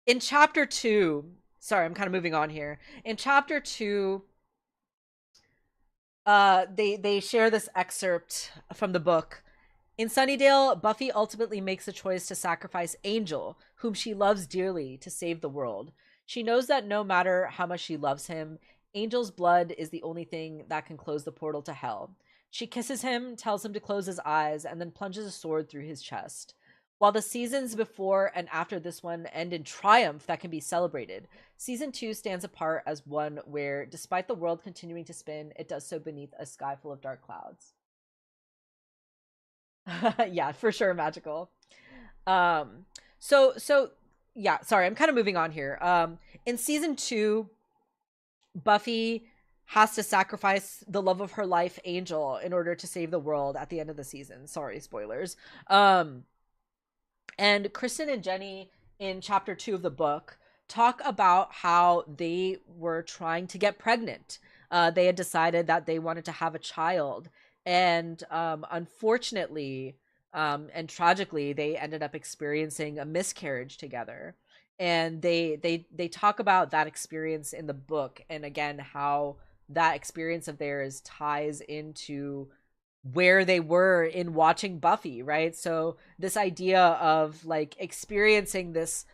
in chapter 2, sorry, I'm kind of moving on here. In chapter 2, they share this excerpt from the book. In Sunnydale, Buffy ultimately makes a choice to sacrifice Angel, whom she loves dearly, to save the world. She knows that no matter how much she loves him, Angel's blood is the only thing that can close the portal to hell. She kisses him, tells him to close his eyes, and then plunges a sword through his chest. While the seasons before and after this one end in triumph that can be celebrated, season 2 stands apart as one where, despite the world continuing to spin, it does so beneath a sky full of dark clouds. Yeah, for sure, magical. So yeah, sorry, I'm kind of moving on here. In season 2, Buffy has to sacrifice the love of her life, Angel, in order to save the world at the end of the season. Sorry, spoilers. And Kristin and Jenny in chapter 2 of the book talk about how they were trying to get pregnant. They had decided that they wanted to have a child, and unfortunately and tragically, they ended up experiencing a miscarriage together. And they talk about that experience in the book, and again how that experience of theirs ties into where they were in watching Buffy, right? So this idea of like experiencing this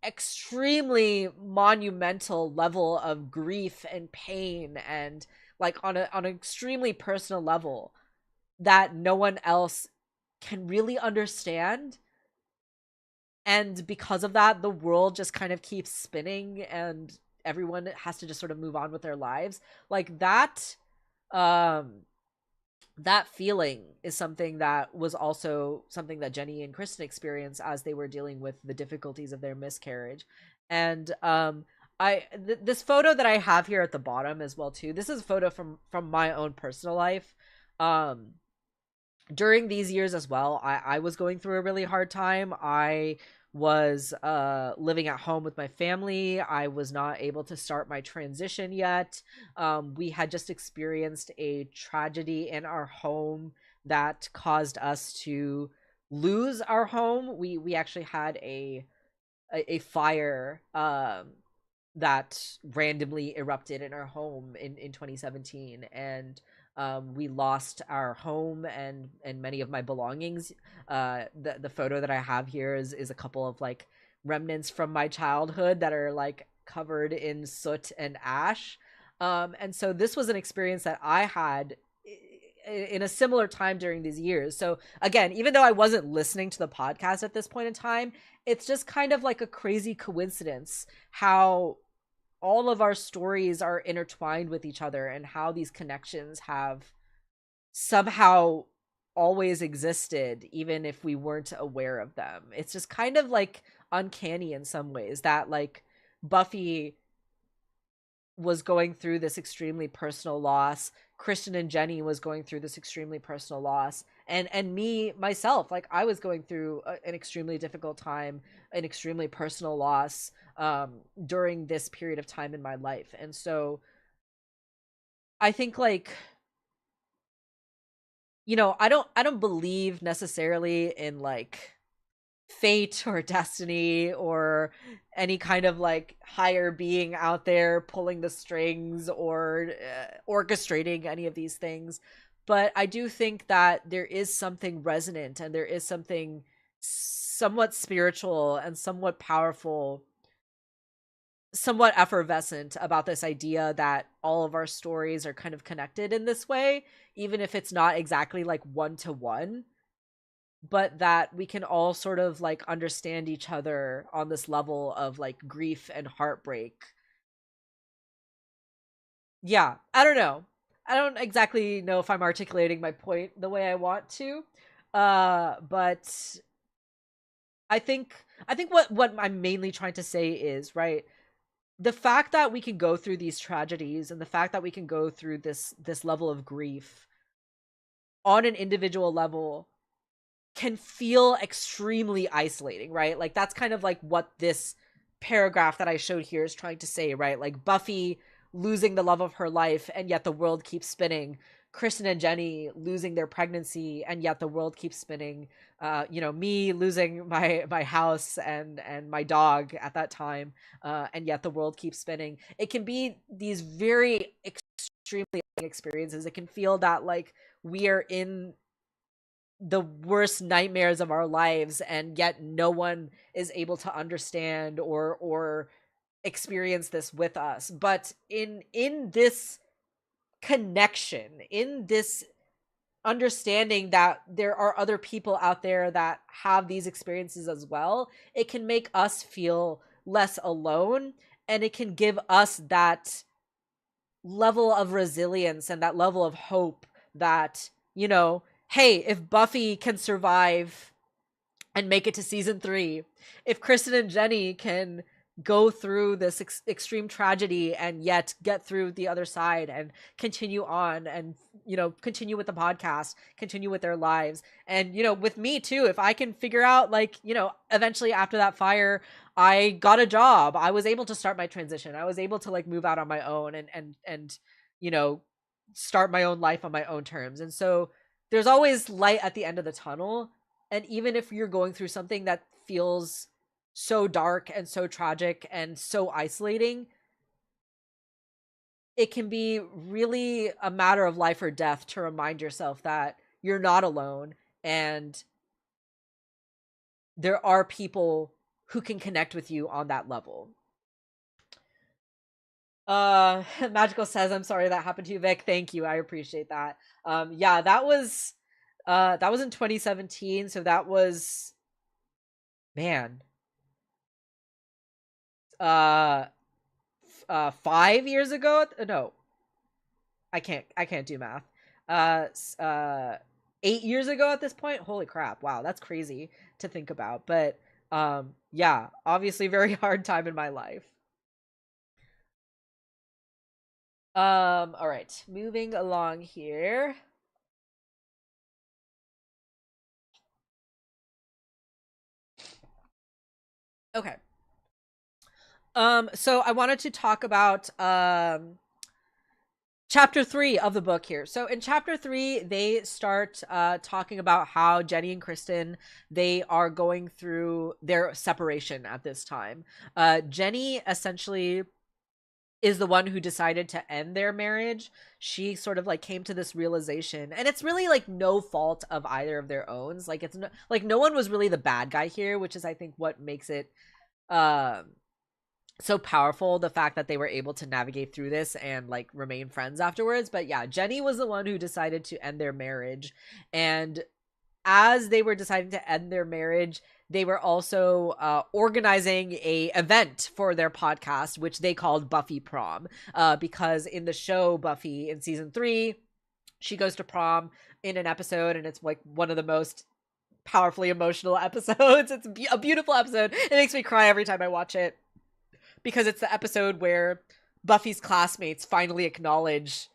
extremely monumental level of grief and pain, and like on an extremely personal level that no one else can really understand. And because of that, the world just kind of keeps spinning and everyone has to just sort of move on with their lives. Like um that feeling is something that was also something that Jenny and Kristin experienced as they were dealing with the difficulties of their miscarriage. And this photo that I have here at the bottom as well too, this is a photo from my own personal life. During these years as well, I was going through a really hard time. I was living at home with my family. I was not able to start my transition yet. We had just experienced a tragedy in our home that caused us to lose our home. We actually had a fire that randomly erupted in our home in 2017, and we lost our home and many of my belongings. The photo that I have here is a couple of like remnants from my childhood that are like covered in soot and ash. And so this was an experience that I had in a similar time during these years. So again, even though I wasn't listening to the podcast at this point in time, it's just kind of like a crazy coincidence how all of our stories are intertwined with each other, and how these connections have somehow always existed even if we weren't aware of them. It's just kind of like uncanny in some ways that like Buffy was going through this extremely personal loss, Kristin and Jenny was going through this extremely personal loss, and me myself, like I was going through an extremely difficult time, an extremely personal loss during this period of time in my life. And so I think like, you know, I don't believe necessarily in like fate or destiny or any kind of like higher being out there pulling the strings or orchestrating any of these things. But I do think that there is something resonant, and there is something somewhat spiritual and somewhat powerful somewhat effervescent about this idea that all of our stories are kind of connected in this way, even if it's not exactly like one to one, but that we can all sort of like understand each other on this level of like grief and heartbreak. Yeah, I don't know. I don't exactly know if I'm articulating my point the way I want to. But I think what I'm mainly trying to say is, right, the fact that we can go through these tragedies and the fact that we can go through this level of grief on an individual level can feel extremely isolating, right? Like that's kind of like what this paragraph that I showed here is trying to say, right? Like Buffy losing the love of her life and yet the world keeps spinning. Kristin and Jenny losing their pregnancy and yet the world keeps spinning. Me losing my house and my dog at that time, and yet the world keeps spinning. It can be these very extremely experiences. It can feel that like we are in the worst nightmares of our lives and yet no one is able to understand or experience this with us. But in this connection, in this understanding that there are other people out there that have these experiences as well, it can make us feel less alone, and it can give us that level of resilience and that level of hope that, hey, if Buffy can survive and make it to season 3, if Kristin and Jenny can go through this extreme tragedy and yet get through the other side and continue on and continue with the podcast, continue with their lives, and with me too, if I can figure out, like, eventually after that fire I got a job, I was able to start my transition, I was able to like move out on my own and start my own life on my own terms. And so there's always light at the end of the tunnel. And even if you're going through something that feels so dark and so tragic and so isolating, it can be really a matter of life or death to remind yourself that you're not alone and there are people who can connect with you on that level. Magical says, I'm sorry that happened to you, Vic. Thank you, I appreciate that. Yeah, that was in 2017, so that was, man, 5 years ago. No, I can't do math. 8 years ago at this point. Holy crap, wow, that's crazy to think about. But yeah, obviously very hard time in my life. All right, moving along here. Okay. So I wanted to talk about chapter 3 of the book here. So in chapter 3, they start talking about how Jenny and Kristin, they are going through their separation at this time. Jenny essentially is the one who decided to end their marriage. She sort of like came to this realization, and it's really like no fault of either of their own. Like it's like no one was really the bad guy here, which is I think what makes it so powerful, the fact that they were able to navigate through this and like remain friends afterwards. But yeah, Jenny was the one who decided to end their marriage, and as they were deciding to end their marriage, they were also organizing a event for their podcast, which they called Buffy Prom, because in the show Buffy in season 3, she goes to prom in an episode, and it's like one of the most powerfully emotional episodes. It's a beautiful episode. It makes me cry every time I watch it, because it's the episode where Buffy's classmates finally acknowledge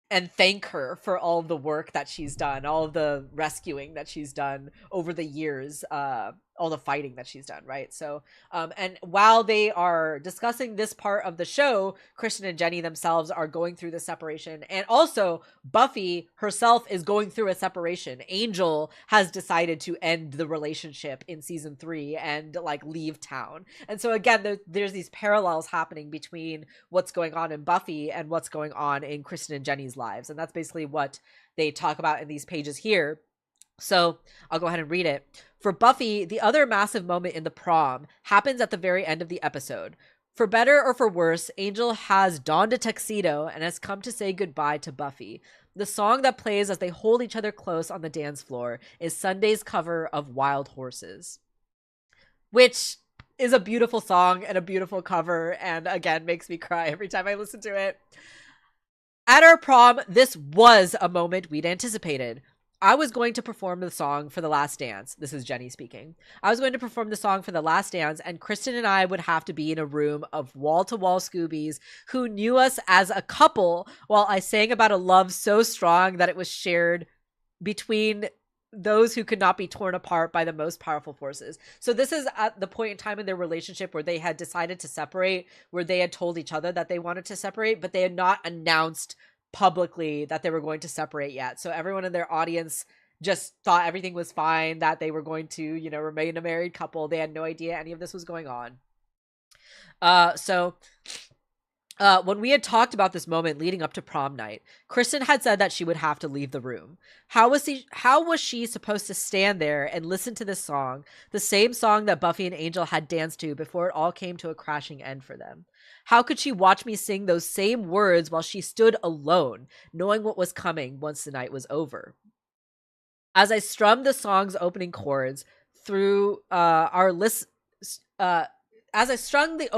and thank her for all of the work that she's done, all of the rescuing that she's done over the years, all the fighting that she's done, right? So, and while they are discussing this part of the show, Kristin and Jenny themselves are going through the separation, and also Buffy herself is going through a separation. Angel has decided to end the relationship in season 3 and like leave town, and so again, there's these parallels happening between what's going on in Buffy and what's going on in Kristin and Jenny's lives, and that's basically what they talk about in these pages here. So I'll go ahead and read it. For Buffy, the other massive moment in the prom happens at the very end of the episode. For better or for worse, Angel has donned a tuxedo and has come to say goodbye to Buffy. The song that plays as they hold each other close on the dance floor is Sunday's cover of Wild Horses, which is a beautiful song and a beautiful cover, and again makes me cry every time I listen to it. At our prom, this was a moment we'd anticipated. I was going to perform the song for The Last Dance. This is Jenny speaking. I was going to perform the song for The Last Dance, and Kristin and I would have to be in a room of wall-to-wall Scoobies who knew us as a couple while I sang about a love so strong that it was shared between those who could not be torn apart by the most powerful forces. So this is at the point in time in their relationship where they had decided to separate, where they had told each other that they wanted to separate, but they had not announced publicly that they were going to separate yet. So everyone in their audience just thought everything was fine, that they were going to, you know, remain a married couple. They had no idea any of this was going on. When we had talked about this moment leading up to prom night, Kristin had said that she would have to leave the room. How was she supposed to stand there and listen to this song, the same song that Buffy and Angel had danced to before it all came to a crashing end for them? How could she watch me sing those same words while she stood alone, knowing what was coming once the night was over? As I strummed the song's opening chords through as I strung the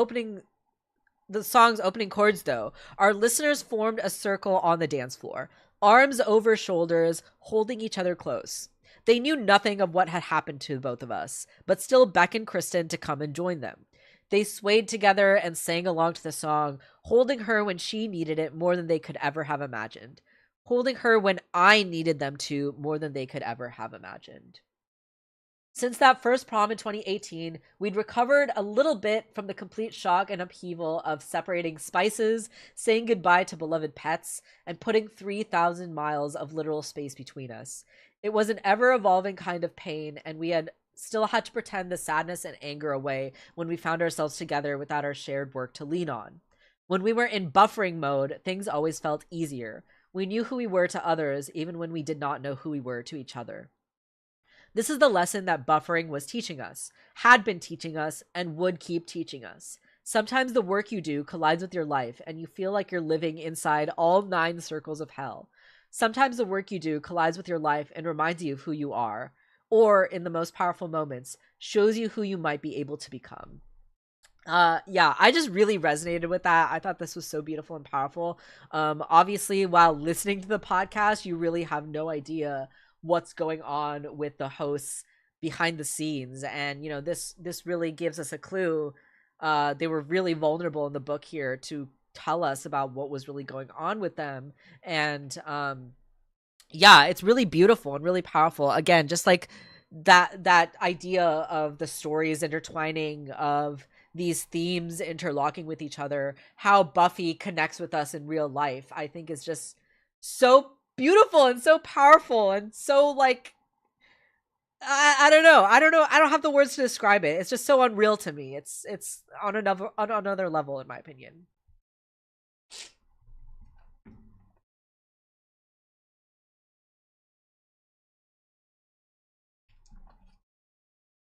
song's opening chords, though, our listeners formed a circle on the dance floor, arms over shoulders, holding each other close. They knew nothing of what had happened to both of us, but still beckoned Kristin to come and join them. They swayed together and sang along to the song, holding her when she needed it more than they could ever have imagined. Holding her when I needed them to more than they could ever have imagined. Since that first prom in 2018, we'd recovered a little bit from the complete shock and upheaval of separating spices, saying goodbye to beloved pets, and putting 3,000 miles of literal space between us. It was an ever-evolving kind of pain, and we had still had to pretend the sadness and anger away when we found ourselves together without our shared work to lean on. When we were in buffering mode, things always felt easier. We knew who we were to others, even when we did not know who we were to each other. This is the lesson that buffering was teaching us, had been teaching us, and would keep teaching us. Sometimes the work you do collides with your life, and you feel like you're living inside all 9 circles of hell. Sometimes the work you do collides with your life and reminds you of who you are, or, in the most powerful moments, shows you who you might be able to become. Yeah, I just really resonated with that. I thought this was so beautiful and powerful. Obviously, while listening to the podcast, you really have no idea what's going on with the hosts behind the scenes. And, you know, this really gives us a clue. They were really vulnerable in the book here to tell us about what was really going on with them. And, yeah, it's really beautiful and really powerful. Again, just like that idea of the stories intertwining, of these themes interlocking with each other, how Buffy connects with us in real life, I think is just so beautiful and so powerful and so, like, I don't know. I don't have the words to describe it. It's just so unreal to me. It's on another level, in my opinion.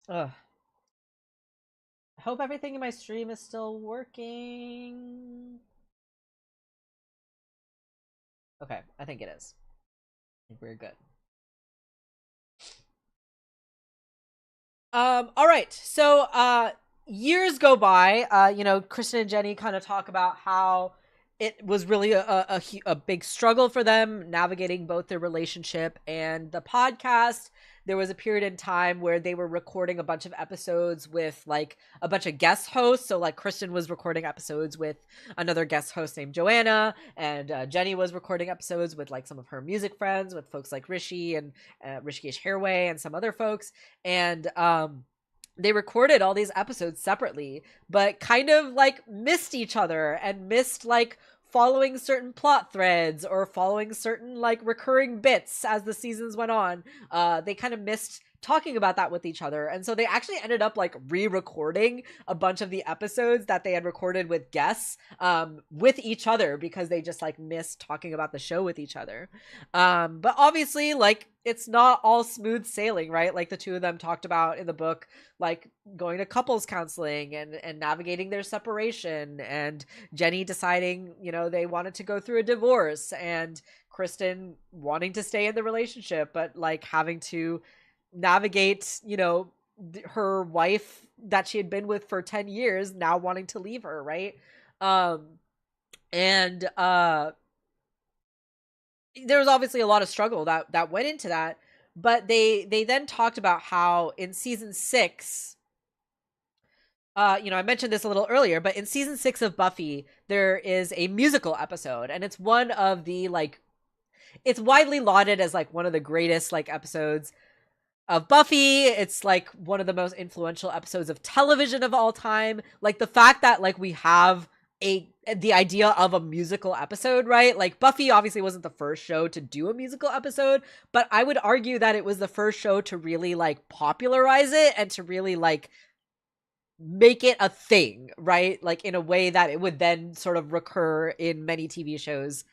Ugh. I hope everything in my stream is still working. Okay, I think it is. I think we're good. All right. So, years go by. You know, Kristin and Jenny kind of talk about how it was really a big struggle for them navigating both their relationship and the podcast. There was a period in time where they were recording a bunch of episodes with, like, a bunch of guest hosts. So, like, Kristin was recording episodes with another guest host named Joanna, and Jenny was recording episodes with, like, some of her music friends, with folks like Rishi and Rishikesh Hairway and some other folks. And they recorded all these episodes separately, but kind of, like, missed each other and missed, like, following certain plot threads or following certain, like, recurring bits as the seasons went on. They kind of missed talking about that with each other. And so they actually ended up like re-recording a bunch of the episodes that they had recorded with guests with each other, because they just like missed talking about the show with each other. But obviously, like, it's not all smooth sailing, right? Like the two of them talked about in the book, like going to couples counseling and navigating their separation, and Jenny deciding, you know, they wanted to go through a divorce, and Kristin wanting to stay in the relationship, but like having to navigate, you know, her wife that she had been with for 10 years now wanting to leave her, right? And there was obviously a lot of struggle that went into that, but they then talked about how in season 6, you know, I mentioned this a little earlier, but in season 6 of Buffy, there is a musical episode, and it's one of the like, it's widely lauded as like one of the greatest like episodes of Buffy. It's like one of the most influential episodes of television of all time. Like the fact that like we have the idea of a musical episode, right? Like Buffy obviously wasn't the first show to do a musical episode, but I would argue that it was the first show to really like popularize it and to really like make it a thing, right? Like in a way that it would then sort of recur in many TV shows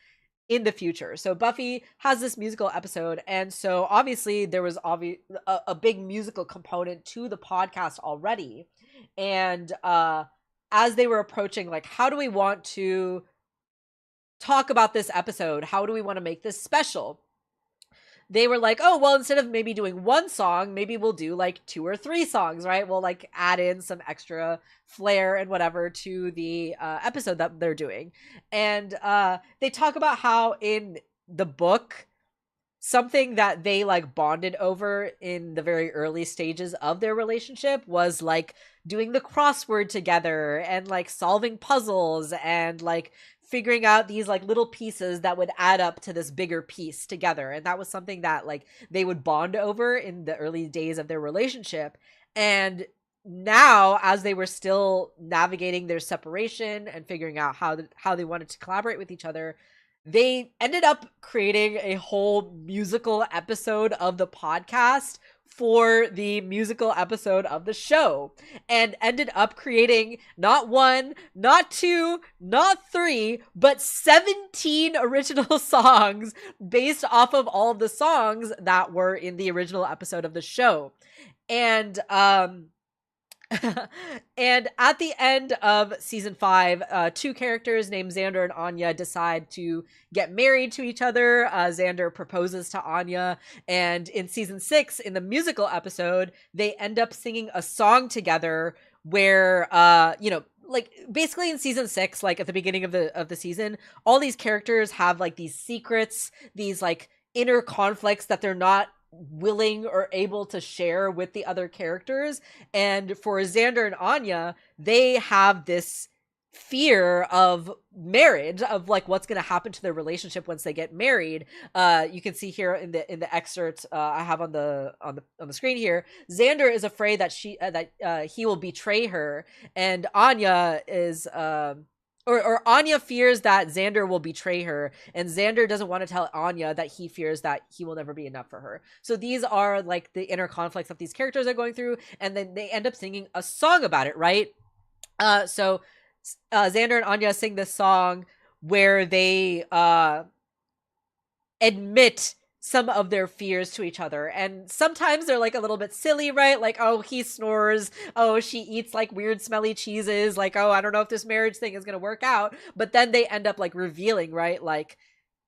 in the future. So Buffy has this musical episode, and so obviously there was a big musical component to the podcast already. And as they were approaching, like, how do we want to talk about this episode? How do we want to make this special? They were like, oh, well, instead of maybe doing one song, maybe we'll do like 2 or 3 songs, right? We'll like add in some extra flair and whatever to the episode that they're doing. And they talk about how in the book, something that they like bonded over in the very early stages of their relationship was like doing the crossword together and like solving puzzles and like figuring out these like little pieces that would add up to this bigger piece together. And that was something that like they would bond over in the early days of their relationship. And now, as they were still navigating their separation and figuring out how they wanted to collaborate with each other, they ended up creating a whole musical episode of the podcast for the musical episode of the show, and ended up creating not 1, not 2, not 3, but 17 original songs based off of all of the songs that were in the original episode of the show. And and at the end of season 5, 2 characters named Xander and Anya decide to get married to each other. Xander proposes to Anya, and in season 6, in the musical episode, they end up singing a song together where, you know, like basically in season 6, like at the beginning of the season, all these characters have like these secrets, these like inner conflicts that they're not willing or able to share with the other characters. And for Xander and Anya, they have this fear of marriage, of like what's going to happen to their relationship once they get married. You can see here in the excerpt I have on the screen here, Xander is afraid that he will betray her, and Anya is or Anya fears that Xander will betray her, and Xander doesn't want to tell Anya that he fears that he will never be enough for her. So these are like the inner conflicts that these characters are going through, and then they end up singing a song about it, right? So Xander and Anya sing this song where they admit some of their fears to each other. And sometimes they're like a little bit silly, right? Like, oh, he snores. Oh, she eats like weird smelly cheeses. Like, oh, I don't know if this marriage thing is going to work out. But then they end up like revealing, right? Like,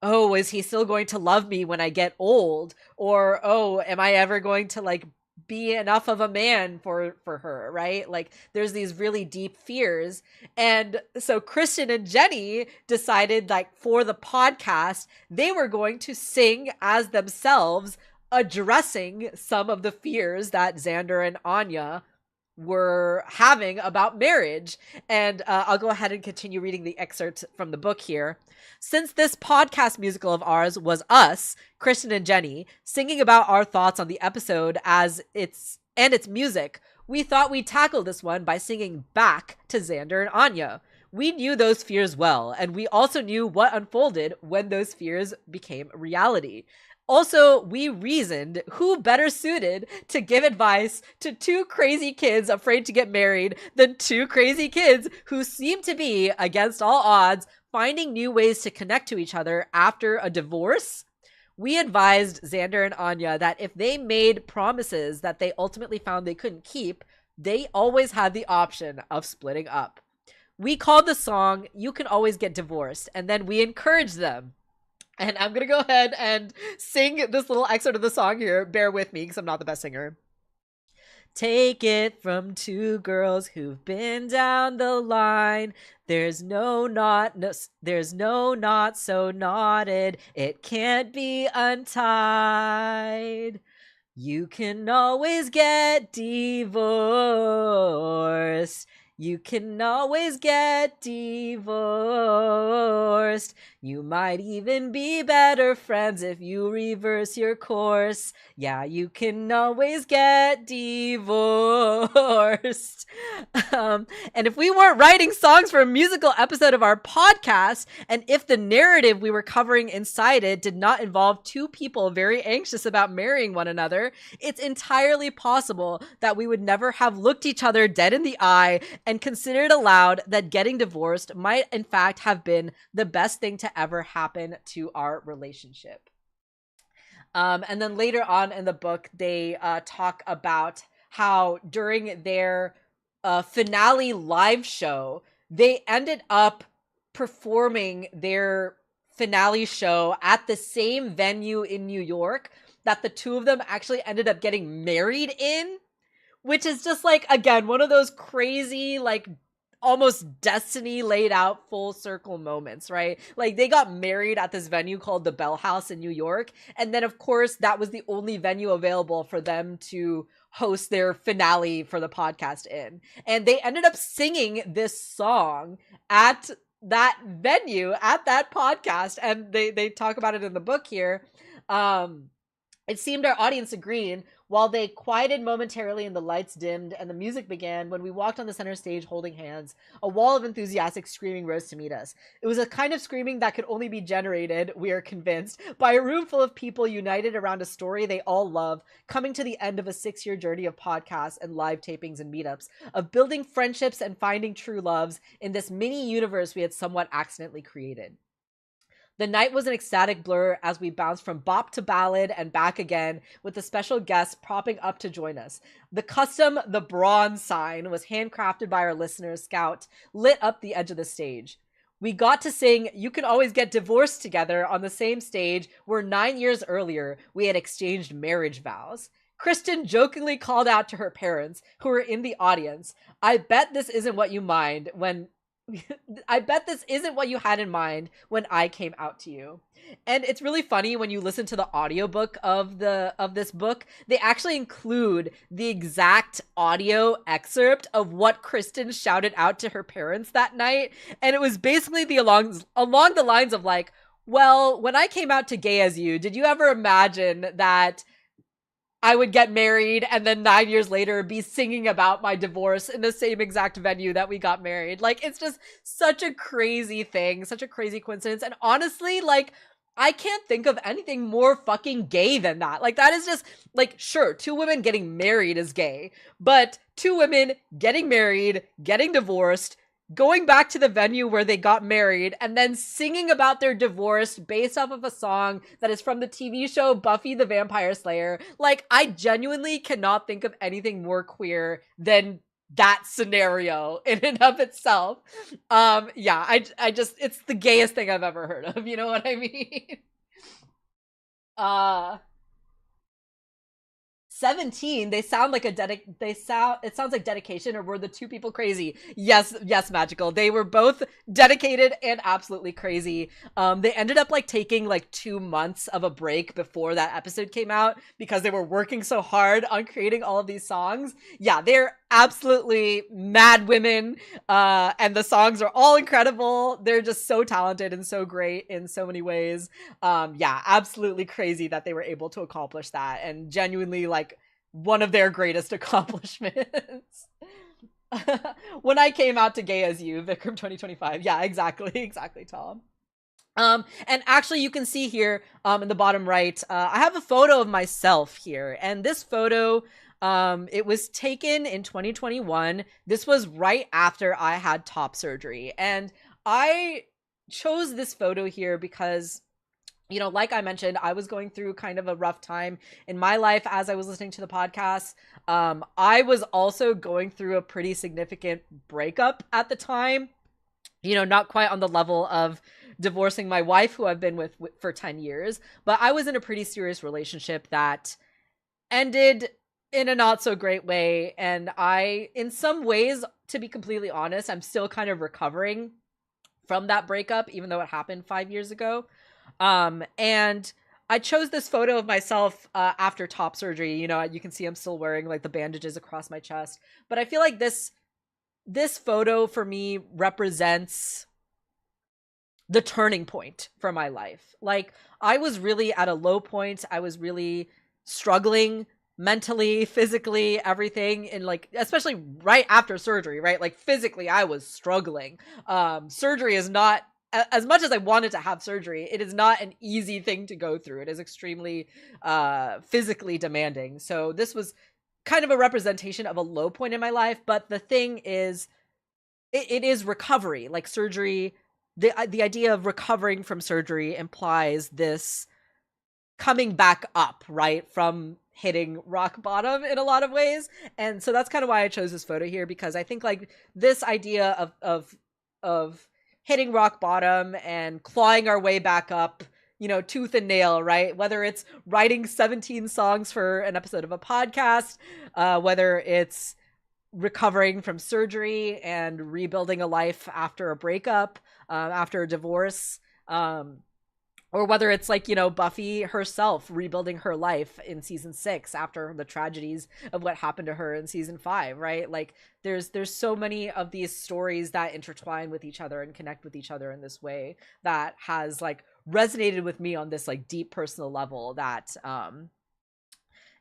oh, is he still going to love me when I get old? Or, oh, am I ever going to like be enough of a man for her, right? Like there's these really deep fears. And so Kristin and Jenny decided, like, for the podcast, they were going to sing as themselves, addressing some of the fears that Xander and Anya were having about marriage. And I'll go ahead and continue reading the excerpt from the book here. Since this podcast musical of ours was us, Kristin and Jenny, singing about our thoughts on the episode as its music, we thought we'd tackle this one by singing back to Xander and Anya. We knew those fears well, and we also knew what unfolded when those fears became reality. Also, we reasoned who better suited to give advice to two crazy kids afraid to get married than two crazy kids who seem to be, against all odds, finding new ways to connect to each other after a divorce. We advised Xander and Anya that if they made promises that they ultimately found they couldn't keep, they always had the option of splitting up. We called the song You Can Always Get Divorced, and then we encouraged them. And I'm going to go ahead and sing this little excerpt of the song here. Bear with me because I'm not the best singer. Take it from two girls who've been down the line. There's no knot so knotted. It can't be untied. You can always get divorced. You can always get divorced. You might even be better friends if you reverse your course. Yeah, you can always get divorced. And if we weren't writing songs for a musical episode of our podcast, and if the narrative we were covering inside it did not involve two people very anxious about marrying one another, it's entirely possible that we would never have looked each other dead in the eye and considered aloud that getting divorced might in fact have been the best thing to ever happen to our relationship. And then later on in the book, they talk about how during their finale live show, they ended up performing their finale show at the same venue in New York that the two of them actually ended up getting married in, which is just like, again, one of those crazy, like, almost destiny laid out full circle moments, right? Like, they got married at this venue called the Bell House in New York. And then, of course, that was the only venue available for them to host their finale for the podcast in. And they ended up singing this song at that venue, at that podcast. And they talk about it in the book here. It seemed our audience agreed. While they quieted momentarily and the lights dimmed and the music began, when we walked on the center stage holding hands, a wall of enthusiastic screaming rose to meet us. It was a kind of screaming that could only be generated, we are convinced, by a room full of people united around a story they all love, coming to the end of a 6-year journey of podcasts and live tapings and meetups, of building friendships and finding true loves in this mini universe we had somewhat accidentally created. The night was an ecstatic blur as we bounced from bop to ballad and back again, with a special guest propping up to join us. The bronze sign was handcrafted by our listener, Scout, lit up the edge of the stage. We got to sing You Can Always Get Divorced together on the same stage where 9 years earlier we had exchanged marriage vows. Kristin jokingly called out to her parents, who were in the audience, I bet this isn't what you had in mind when I came out to you. And it's really funny when you listen to the audiobook of this book, they actually include the exact audio excerpt of what Kristin shouted out to her parents that night. And it was basically along the lines of like, well, when I came out to Gay As You, did you ever imagine that I would get married and then 9 years later be singing about my divorce in the same exact venue that we got married? Like, it's just such a crazy thing, such a crazy coincidence. And honestly, like, I can't think of anything more fucking gay than that. Like, that is just, like, sure, two women getting married is gay, but two women getting married, getting divorced, going back to the venue where they got married, and then singing about their divorce based off of a song that is from the TV show Buffy the Vampire Slayer. Like, I genuinely cannot think of anything more queer than that scenario in and of itself. I just, it's the gayest thing I've ever heard of, you know what I mean? 17, it sounds like dedication, or were the two people crazy? Yes, magical. They were both dedicated and absolutely crazy. They ended up like taking like 2 months of a break before that episode came out because they were working so hard on creating all of these songs. Yeah, they're absolutely mad women, and the songs are all incredible. They're just so talented and so great in so many ways. Absolutely crazy that they were able to accomplish that, and genuinely like one of their greatest accomplishments. When I came out to Gay As You, Vikram 2025. Yeah, exactly, Tom. And actually you can see here in the bottom right, I have a photo of myself here, and this photo, it was taken in 2021. This was right after I had top surgery, and I chose this photo here because, you know, like I mentioned, I was going through kind of a rough time in my life as I was listening to the podcast. I was also going through a pretty significant breakup at the time, you know, not quite on the level of divorcing my wife, who I've been with for 10 years, but I was in a pretty serious relationship that ended in a not so great way. And I, in some ways, to be completely honest, I'm still kind of recovering from that breakup, even though it happened 5 years ago. And I chose this photo of myself after top surgery. You know, you can see I'm still wearing like the bandages across my chest, but I feel like this photo for me represents the turning point for my life. Like, I was really at a low point. I was really struggling mentally, physically, everything, and like, especially right after surgery, right? Like, physically I was struggling. Surgery is not, as much as I wanted to have surgery, it is not an easy thing to go through. It is extremely physically demanding. So this was kind of a representation of a low point in my life. But the thing is, it is recovery. Like, surgery, the idea of recovering from surgery implies this coming back up, right, from hitting rock bottom in a lot of ways. And so that's kind of why I chose this photo here, because I think like this idea of hitting rock bottom and clawing our way back up, you know, tooth and nail, right? Whether it's writing 17 songs for an episode of a podcast, whether it's recovering from surgery and rebuilding a life after a breakup, after a divorce, or whether it's like, you know, Buffy herself rebuilding her life in season 6 after the tragedies of what happened to her in season 5, right? Like, there's so many of these stories that intertwine with each other and connect with each other in this way that has like resonated with me on this like deep personal level that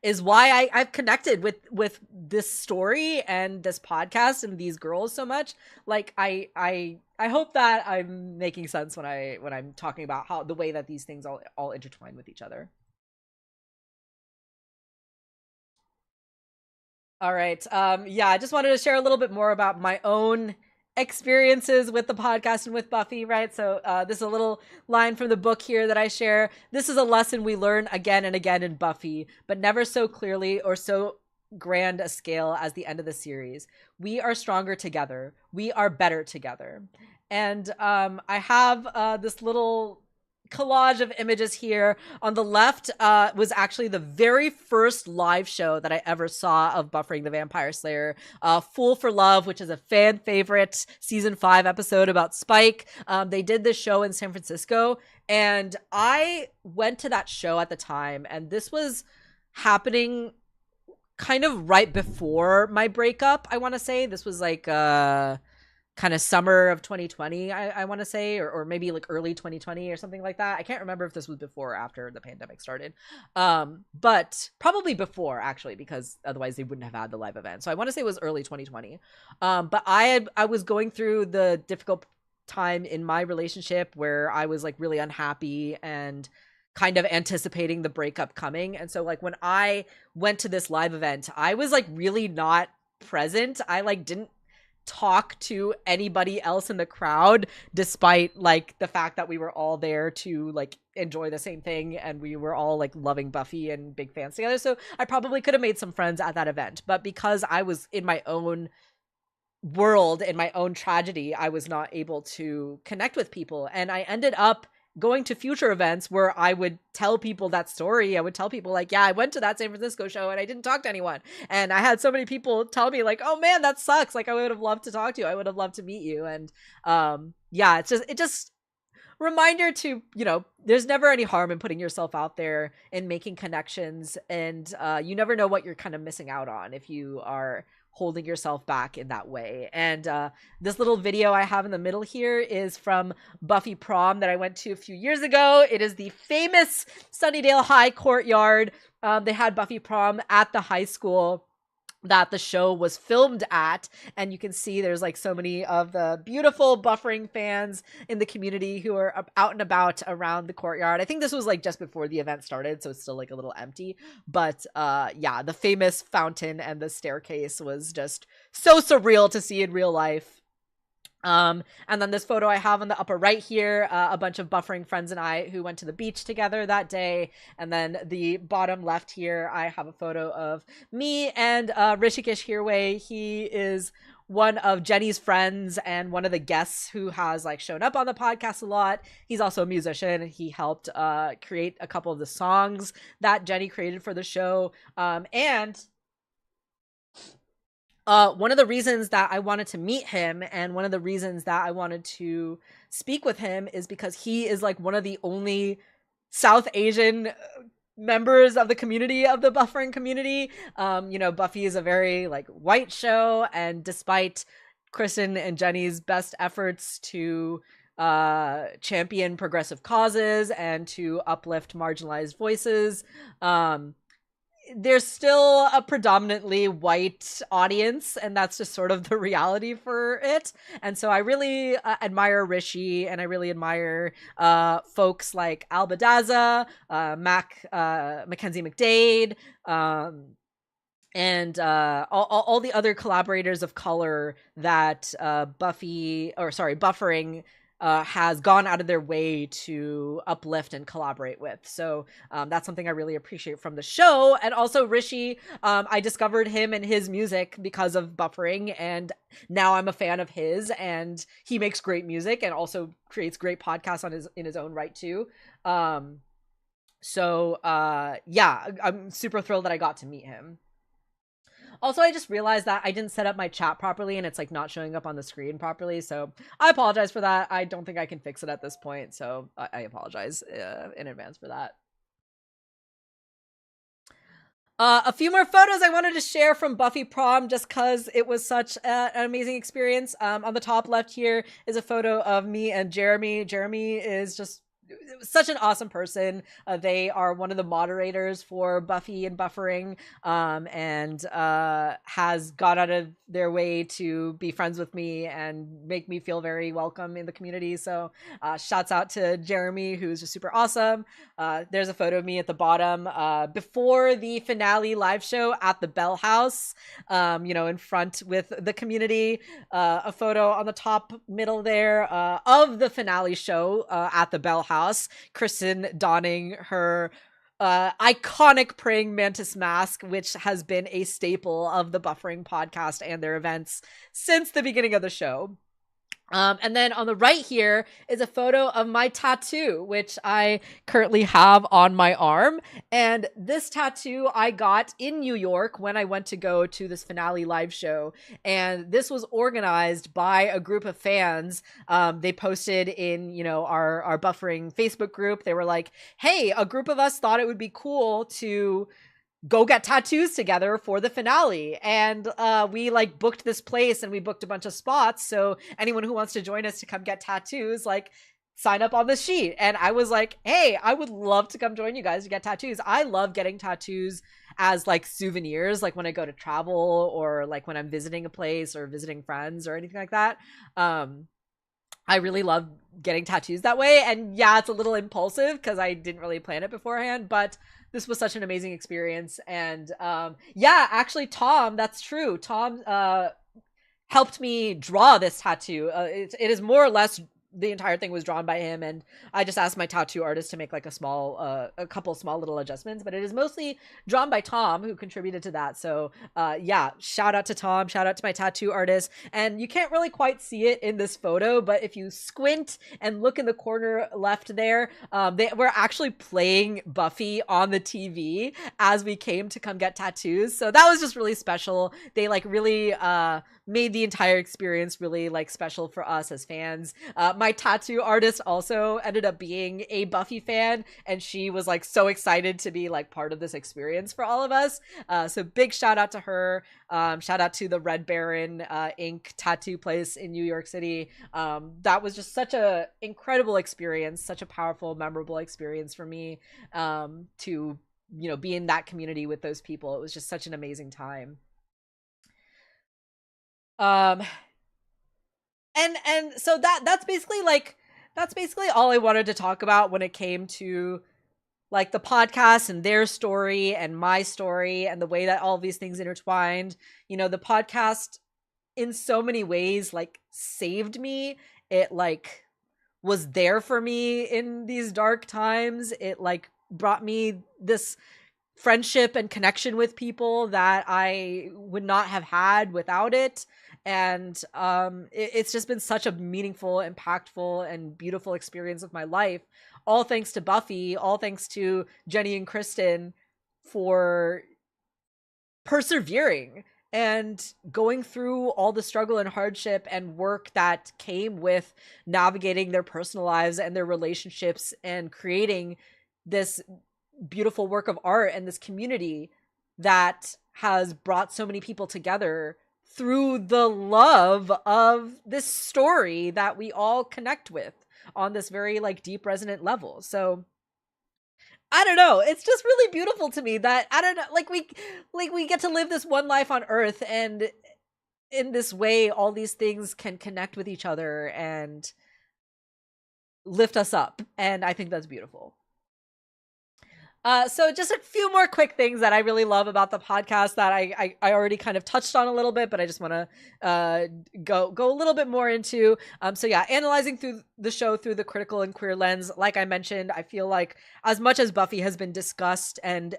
is why I've connected with this story and this podcast and these girls so much. Like, I hope that I'm making sense when I'm talking about how the way that these things all intertwine with each other. All right. Yeah, I just wanted to share a little bit more about my own experiences with the podcast and with Buffy, right? So this is a little line from the book here that I share. This is a lesson we learn again and again in Buffy, but never so clearly or so grand a scale as the end of the series. We are stronger together. We are better together. And I have this little collage of images here. On the left was actually the very first live show that I ever saw of Buffering the Vampire Slayer, Fool for Love, which is a fan favorite season 5 episode about Spike. They did this show in San Francisco, and I went to that show at the time, and this was happening kind of right before my breakup. I want to say this was like kind of summer of 2020, I want to say, or maybe like early 2020 or something like that. I can't remember if this was before or after the pandemic started, but probably before, actually, because otherwise they wouldn't have had the live event. So I want to say it was early 2020. But I was going through the difficult time in my relationship where I was like really unhappy and kind of anticipating the breakup coming. And so like when I went to this live event, I was like really not present. I like didn't talk to anybody else in the crowd, despite like the fact that we were all there to like enjoy the same thing and we were all like loving Buffy and big fans together. So I probably could have made some friends at that event, but because I was in my own world, in my own tragedy, I was not able to connect with people. And I ended up going to future events where I would tell people that story. I would tell people like, yeah, I went to that San Francisco show and I didn't talk to anyone. And I had so many people tell me like, oh man, that sucks. Like, I would have loved to talk to you. I would have loved to meet you. And yeah, it just reminder to, you know, there's never any harm in putting yourself out there and making connections. And you never know what you're kind of missing out on if you are holding yourself back in that way. And this little video I have in the middle here is from Buffy prom that I went to a few years ago. It is the famous Sunnydale High courtyard. They had Buffy prom at the high school that the show was filmed at, and you can see there's like so many of the beautiful Buffering fans in the community who are out and about around the courtyard. I think this was like just before the event started, so it's still like a little empty, but yeah, the famous fountain and the staircase was just so surreal to see in real life. And then this photo I have on the upper right here, a bunch of Buffering friends and I who went to the beach together that day. And then the bottom left here, I have a photo of me and Rishikesh Hirway. He is one of Jenny's friends and one of the guests who has like shown up on the podcast a lot. He's also a musician. He helped create a couple of the songs that Jenny created for the show. And one of the reasons that I wanted to meet him and one of the reasons that I wanted to speak with him is because he is like one of the only South Asian members of the community, of the Buffering community. You know, Buffy is a very like white show, and despite Kristin and Jenny's best efforts to champion progressive causes and to uplift marginalized voices, there's still a predominantly white audience, and that's just sort of the reality for it. And so I really admire Rishi, and I really admire folks like Albadaza, Mackenzie McDade, and all the other collaborators of color that Buffering has gone out of their way to uplift and collaborate with. So that's something I really appreciate from the show. And also Rishi, I discovered him and his music because of Buffering, and now I'm a fan of his, and he makes great music and also creates great podcasts in his own right too. So yeah, I'm super thrilled that I got to meet him. Also, I just realized that I didn't set up my chat properly and it's like not showing up on the screen properly. So I apologize for that. I don't think I can fix it at this point. So I apologize in advance for that. A few more photos I wanted to share from Buffy Prom just because it was such an amazing experience. On the top left here is a photo of me and Jeremy. Jeremy is just such an awesome person. They are one of the moderators for Buffy and Buffering, and has gone out of their way to be friends with me and make me feel very welcome in the community. So shouts out to Jeremy, who's just super awesome. There's a photo of me at the bottom before the finale live show at the Bell House, you know, in front with the community. A photo on the top middle there of the finale show at the Bell House. Kristin donning her iconic praying mantis mask, which has been a staple of the Buffering podcast and their events since the beginning of the show. And then on the right here is a photo of my tattoo, which I currently have on my arm. And this tattoo I got in New York when I went to go to this finale live show. And this was organized by a group of fans. They posted in, you know, our Buffering Facebook group. They were like, hey, a group of us thought it would be cool to go get tattoos together for the finale, and we like booked this place and we booked a bunch of spots, so anyone who wants to join us to come get tattoos, like, sign up on the sheet. And I was like, hey, I would love to come join you guys to get tattoos. I love getting tattoos as like souvenirs, like when I go to travel or like when I'm visiting a place or visiting friends or anything like that. I really love getting tattoos that way. And yeah, it's a little impulsive because I didn't really plan it beforehand, but this was such an amazing experience. And yeah, actually, Tom, that's true. Tom helped me draw this tattoo. It is more or less the entire thing was drawn by him, and I just asked my tattoo artist to make like a couple small little adjustments, but it is mostly drawn by Tom, who contributed to that. So yeah, shout out to Tom, shout out to my tattoo artist. And you can't really quite see it in this photo, but if you squint and look in the corner left there, they were actually playing Buffy on the TV as we came to come get tattoos. So that was just really special. They like really made the entire experience really like special for us as fans. My tattoo artist also ended up being a Buffy fan, and she was like so excited to be like part of this experience for all of us. So big shout out to her. Shout out to the Red Baron Ink tattoo place in New York City. That was just such a incredible experience, such a powerful, memorable experience for me to, you know, be in that community with those people. It was just such an amazing time. Um and so that's basically like that's basically all I wanted to talk about when it came to like the podcast and their story and my story and the way that all these things intertwined. You know, the podcast in so many ways like saved me. It like was there for me in these dark times. It like brought me this friendship and connection with people that I would not have had without it. And it's just been such a meaningful, impactful, and beautiful experience of my life. All thanks to Buffy, all thanks to Jenny and Kristin for persevering and going through all the struggle and hardship and work that came with navigating their personal lives and their relationships and creating this beautiful work of art and this community that has brought so many people together through the love of this story that we all connect with on this very like deep resonant level. So I don't know, it's just really beautiful to me that I don't know, like we get to live this one life on earth, and in this way all these things can connect with each other and lift us up, and I think that's beautiful. So just a few more quick things that I really love about the podcast that I already kind of touched on a little bit, but I just want to go a little bit more into. So yeah, analyzing through the show through the critical and queer lens. Like I mentioned, I feel like as much as Buffy has been discussed and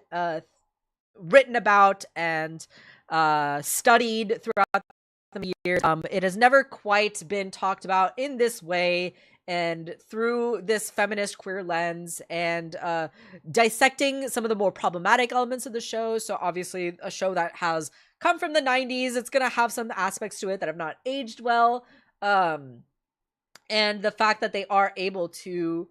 written about and studied throughout the years, it has never quite been talked about in this way and through this feminist queer lens, and dissecting some of the more problematic elements of the show. So obviously a show that has come from the 90s, it's going to have some aspects to it that have not aged well. And the fact that they are able to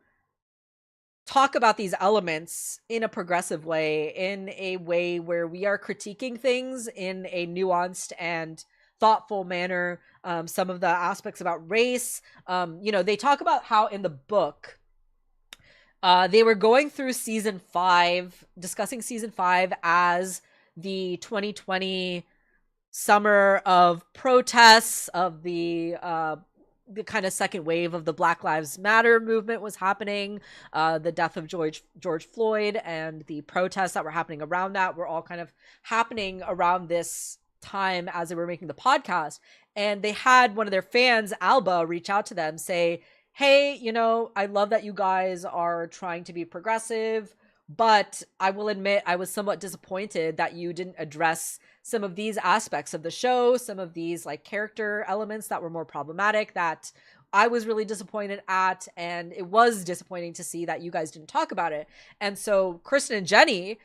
talk about these elements in a progressive way, in a way where we are critiquing things in a nuanced and thoughtful manner. Some of the aspects about race, they talk about how in the book they were going through season 5, discussing season 5 as the 2020 summer of protests, of the kind of second wave of the Black Lives Matter movement was happening. The death of George Floyd and the protests that were happening around that were all kind of happening around this time as they were making the podcast. And they had one of their fans, Alba, reach out to them, say, hey, I love that you guys are trying to be progressive, but I will admit I was somewhat disappointed that you didn't address some of these aspects of the show, some of these like character elements that were more problematic that I was really disappointed at. And it was disappointing to see that you guys didn't talk about it. And so Kristin and Jenny,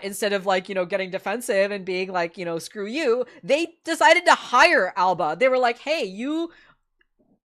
instead of like, getting defensive and being like, screw you, they decided to hire Alba. They were like, hey, you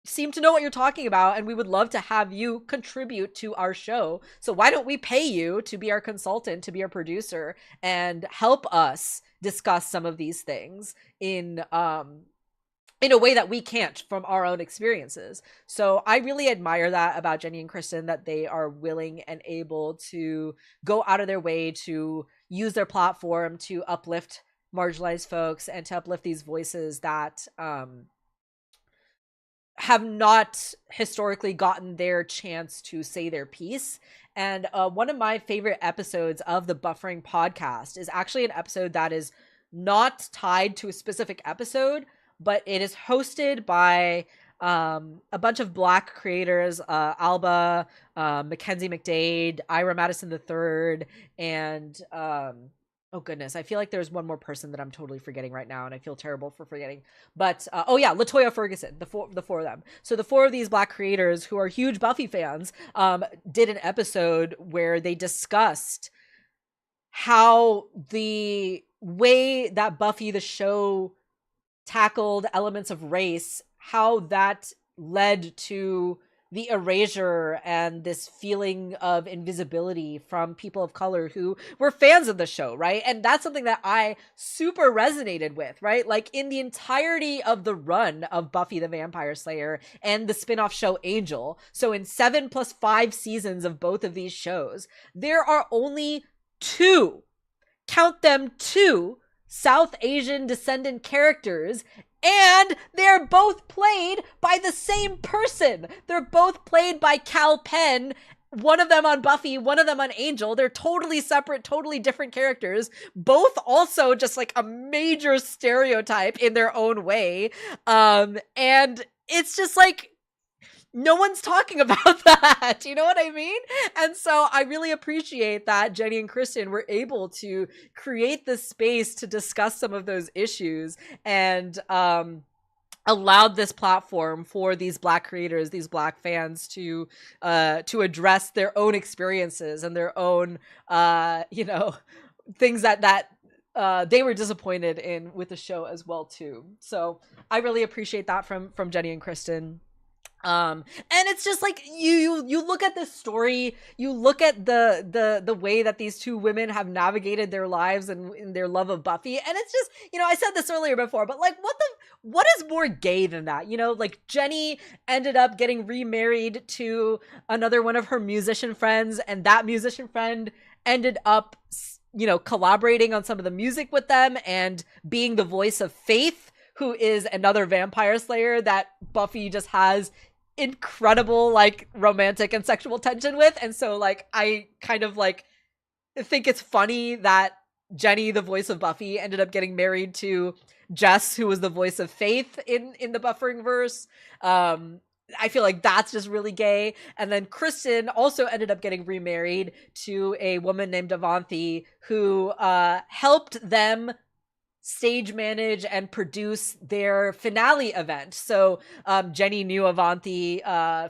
seem to know what you're talking about, and we would love to have you contribute to our show. So why don't we pay you to be our consultant, to be our producer, and help us discuss some of these things in a way that we can't from our own experiences. So I really admire that about Jenny and Kristin, that they are willing and able to go out of their way to use their platform to uplift marginalized folks and to uplift these voices that have not historically gotten their chance to say their piece. And one of my favorite episodes of the Buffering podcast is actually an episode that is not tied to a specific episode, but it is hosted by a bunch of Black creators, Alba, Mackenzie McDade, Ira Madison III, and oh goodness, I feel like there's one more person that I'm totally forgetting right now, and I feel terrible for forgetting. But Latoya Ferguson, the four of them. So the four of these Black creators who are huge Buffy fans did an episode where they discussed how the way that Buffy the show tackled elements of race, how that led to the erasure and this feeling of invisibility from people of color who were fans of the show, right? And that's something that I super resonated with, right? Like in the entirety of the run of Buffy the Vampire Slayer and the spin-off show Angel, so in 7 + 5 seasons of both of these shows, there are only 2, count them, 2 South Asian descendant characters, and they're both played by the same person. They're both played by Cal Penn, one of them on Buffy, one of them on Angel. They're totally separate, totally different characters, both also just like a major stereotype in their own way. And it's just like, no one's talking about that. You know what I mean? And so I really appreciate that Jenny and Kristin were able to create this space to discuss some of those issues, and allowed this platform for these Black creators, these Black fans to address their own experiences and their own things that they were disappointed in with the show as well too. So I really appreciate that from Jenny and Kristin. And it's just like you look at this story, you look at the way that these two women have navigated their lives and their love of Buffy, and it's just, I said this earlier before, but like what is more gay than that? Like Jenny ended up getting remarried to another one of her musician friends, and that musician friend ended up collaborating on some of the music with them and being the voice of Faith, who is another vampire slayer that Buffy just has incredible like romantic and sexual tension with. And so like I kind of like think it's funny that Jenny, the voice of Buffy, ended up getting married to Jess, who was the voice of Faith in the Buffering verse. I feel like that's just really gay. And then Kristin also ended up getting remarried to a woman named Avanti, who helped them stage manage and produce their finale event. So Jenny knew Avanti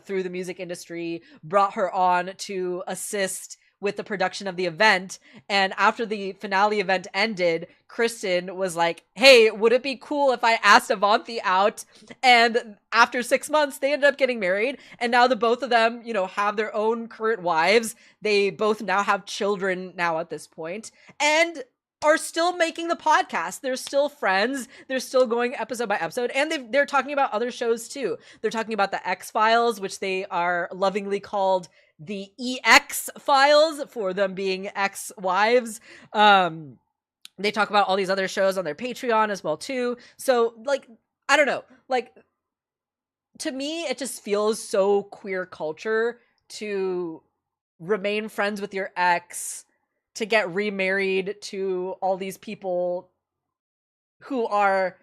through the music industry, brought her on to assist with the production of the event. And after the finale event ended, Kristin was like, hey, would it be cool if I asked Avanti out? And after 6 months, they ended up getting married. And now the both of them, have their own current wives. They both now have children now at this point, and are still making the podcast. They're still friends. They're still going episode by episode. And they're talking about other shows too. They're talking about the X-Files, which they are lovingly called the EX Files, for them being ex-wives. They talk about all these other shows on their Patreon as well too. So like, I don't know, like to me, it just feels so queer culture to remain friends with your ex, to get remarried to all these people who are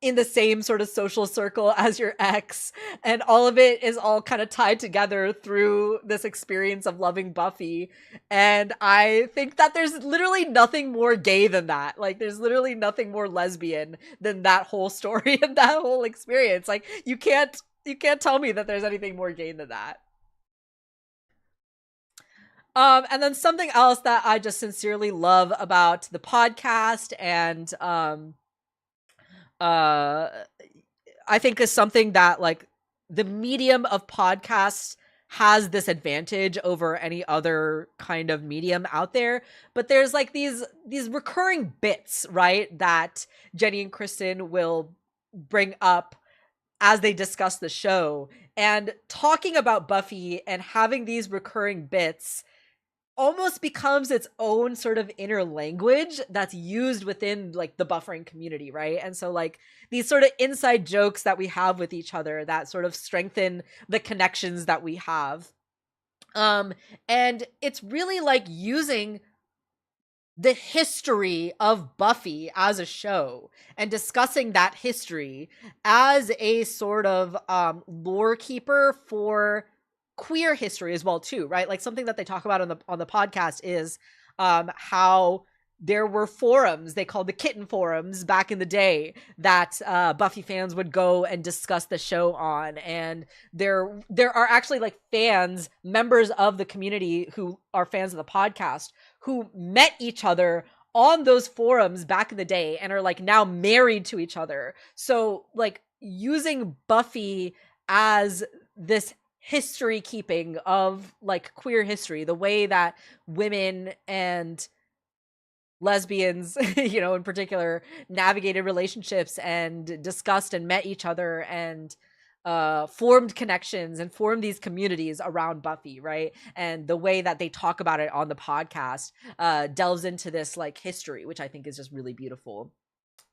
in the same sort of social circle as your ex. And all of it is all kind of tied together through this experience of loving Buffy. And I think that there's literally nothing more gay than that. Like, there's literally nothing more lesbian than that whole story and that whole experience. Like, you can't tell me that there's anything more gay than that. And then something else that I just sincerely love about the podcast, and I think is something that like the medium of podcasts has this advantage over any other kind of medium out there. But there's like these recurring bits, right, that Jenny and Kristin will bring up as they discuss the show, and talking about Buffy and having these recurring bits almost becomes its own sort of inner language that's used within like the buffering community, right? And so like these sort of inside jokes that we have with each other that sort of strengthen the connections that we have. And it's really like using the history of Buffy as a show and discussing that history as a sort of lore keeper for queer history as well too, right? Like something that they talk about on the podcast is how there were forums they called the kitten forums back in the day that Buffy fans would go and discuss the show on, and there are actually like fans, members of the community who are fans of the podcast, who met each other on those forums back in the day and are like now married to each other. So like using Buffy as this history keeping of like queer history, the way that women and lesbians, in particular, navigated relationships and discussed and met each other and formed connections and formed these communities around Buffy, right? And the way that they talk about it on the podcast delves into this like history, which I think is just really beautiful.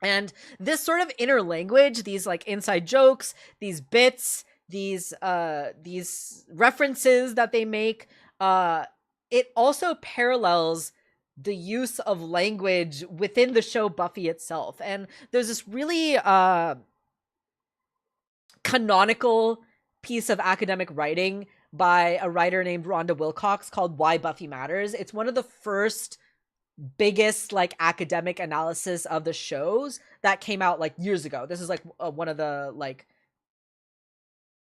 And this sort of inner language, these like inside jokes, these bits, these references that they make, it also parallels the use of language within the show Buffy itself. And there's this really canonical piece of academic writing by a writer named Rhonda Wilcox called Why Buffy Matters. It's one of the first biggest like academic analysis of the shows that came out like years ago. This is like one of the like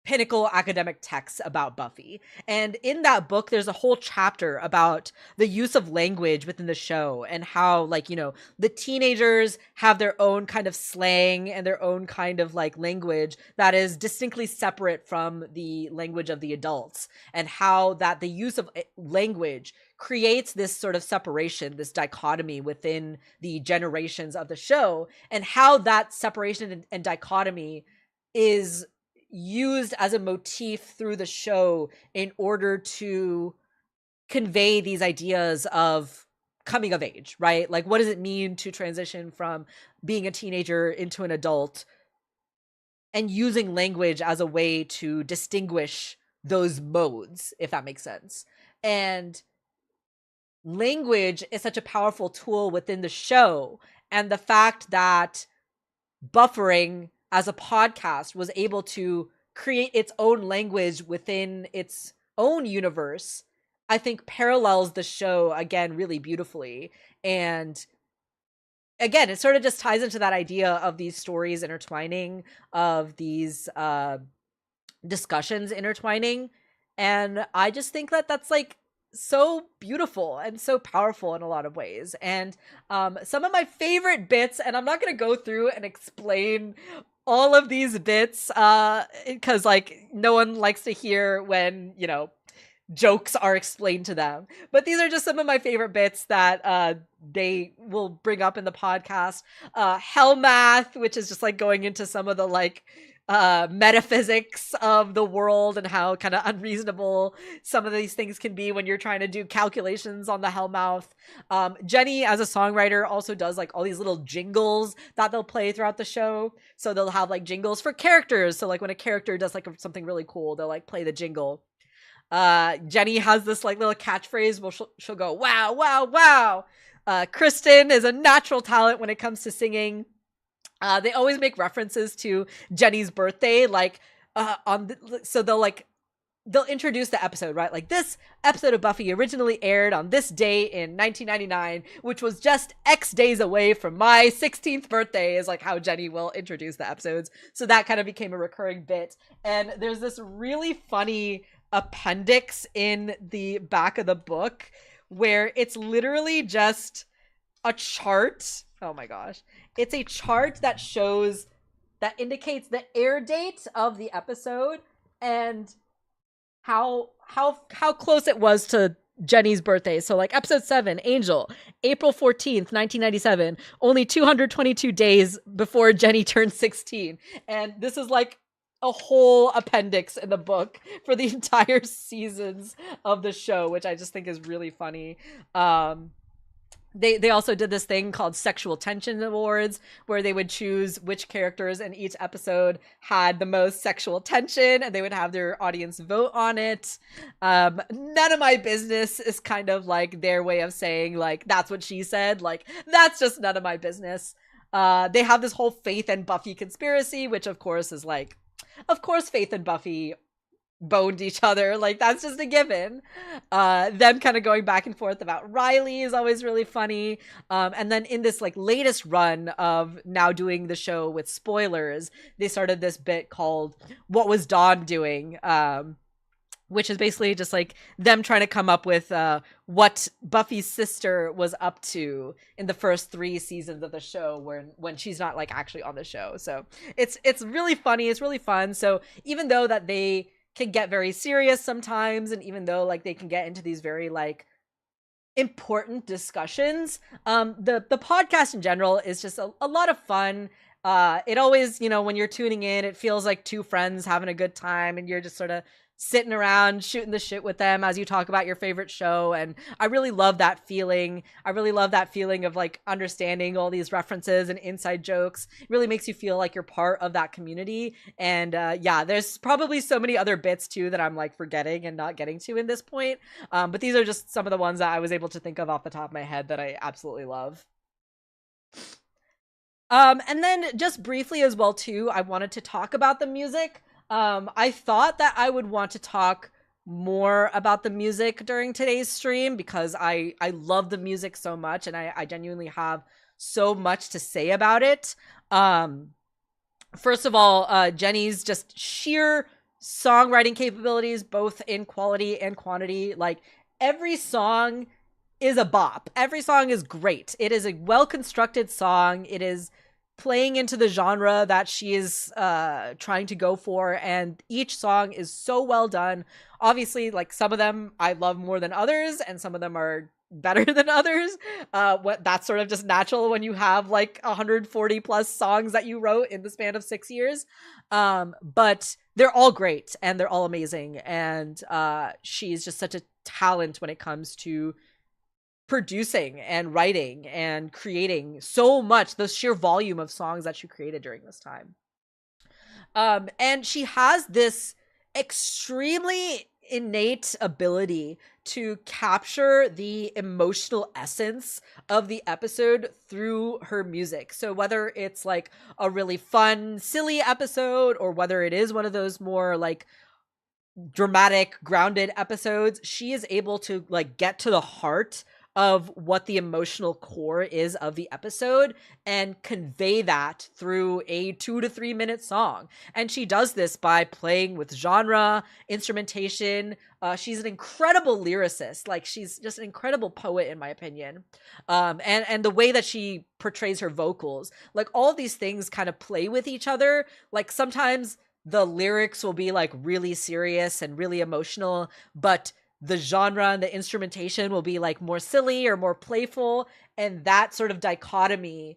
pinnacle academic texts about Buffy. And in that book, there's a whole chapter about the use of language within the show and how, like, you know, the teenagers have their own kind of slang and their own kind of like language that is distinctly separate from the language of the adults, and how that the use of language creates this sort of separation, this dichotomy within the generations of the show, and how that separation and dichotomy is used as a motif through the show in order to convey these ideas of coming of age, right? Like, what does it mean to transition from being a teenager into an adult, and using language as a way to distinguish those modes, if that makes sense. And language is such a powerful tool within the show, and the fact that Buffering as a podcast was able to create its own language within its own universe, I think parallels the show again really beautifully. And again, it sort of just ties into that idea of these stories intertwining, of these discussions intertwining. And I just think that that's like so beautiful and so powerful in a lot of ways. And some of my favorite bits, and I'm not going to go through and explain all of these bits because like no one likes to hear when, you know, jokes are explained to them, but these are just some of my favorite bits that they will bring up in the podcast. Hell math, which is just like going into some of the like metaphysics of the world and how kind of unreasonable some of these things can be when you're trying to do calculations on the Hellmouth. Jenny, as a songwriter, also does like all these little jingles that they'll play throughout the show. So they'll have like jingles for characters. So like when a character does like something really cool, they'll like play the jingle. Jenny has this like little catchphrase where she'll go, wow, wow, wow. Kristin is a natural talent when it comes to singing. They always make references to Jenny's birthday, like so they'll introduce the episode, right? Like, this episode of Buffy originally aired on this day in 1999, which was just X days away from my 16th birthday, is like how Jenny will introduce the episodes. So that kind of became a recurring bit. And there's this really funny appendix in the back of the book where it's literally just a chart. Oh my gosh. It's a chart that shows, that indicates the air date of the episode and how close it was to Jenny's birthday. So like episode 7, Angel, April 14th, 1997, only 222 days before Jenny turned 16. And this is like a whole appendix in the book for the entire seasons of the show, which I just think is really funny. They also did this thing called Sexual Tension Awards, where they would choose which characters in each episode had the most sexual tension, and they would have their audience vote on it. None of my business is kind of like their way of saying, like, that's what she said. Like, that's just none of my business. They have this whole Faith and Buffy conspiracy, which of course is like, of course Faith and Buffy boned each other, like that's just a given. Them kind of going back and forth about Riley is always really funny. And then in this like latest run of now doing the show with spoilers, they started this bit called What Was Dawn Doing? Which is basically just like them trying to come up with what Buffy's sister was up to in the first 3 seasons of the show when she's not like actually on the show. So it's really funny, it's really fun. So even though that they can get very serious sometimes, and even though like they can get into these very like important discussions, the podcast in general is just a lot of fun. It always, you know, when you're tuning in, it feels like two friends having a good time, and you're just sort of sitting around shooting the shit with them as you talk about your favorite show. And I really love that feeling. I really love that feeling of like understanding all these references and inside jokes. It really makes you feel like you're part of that community. And yeah, there's probably so many other bits too that I'm like forgetting and not getting to in this point. But these are just some of the ones that I was able to think of off the top of my head that I absolutely love. And then just briefly as well too, I wanted to talk about the music. I thought that I would want to talk more about the music during today's stream because I love the music so much, and I genuinely have so much to say about it. First of all, Jenny's just sheer songwriting capabilities, both in quality and quantity. Like every song is a bop. Every song is great. It is a well-constructed song. It is playing into the genre that she is trying to go for, and each song is so well done. Obviously, like some of them I love more than others, and some of them are better than others. That's sort of just natural when you have like 140 plus songs that you wrote in the span of 6 years. But they're all great and they're all amazing, and she's just such a talent when it comes to producing and writing and creating so much, the sheer volume of songs that she created during this time. And she has this extremely innate ability to capture the emotional essence of the episode through her music. So whether it's like a really fun, silly episode, or whether it is one of those more like dramatic, grounded episodes, she is able to like get to the heart of what the emotional core is of the episode and convey that through a 2 to 3 minute song. And she does this by playing with genre, instrumentation. She's an incredible lyricist. Like she's just an incredible poet in my opinion. And the way that she portrays her vocals, like all of these things kind of play with each other. Like sometimes the lyrics will be like really serious and really emotional, but the genre and the instrumentation will be like more silly or more playful. And that sort of dichotomy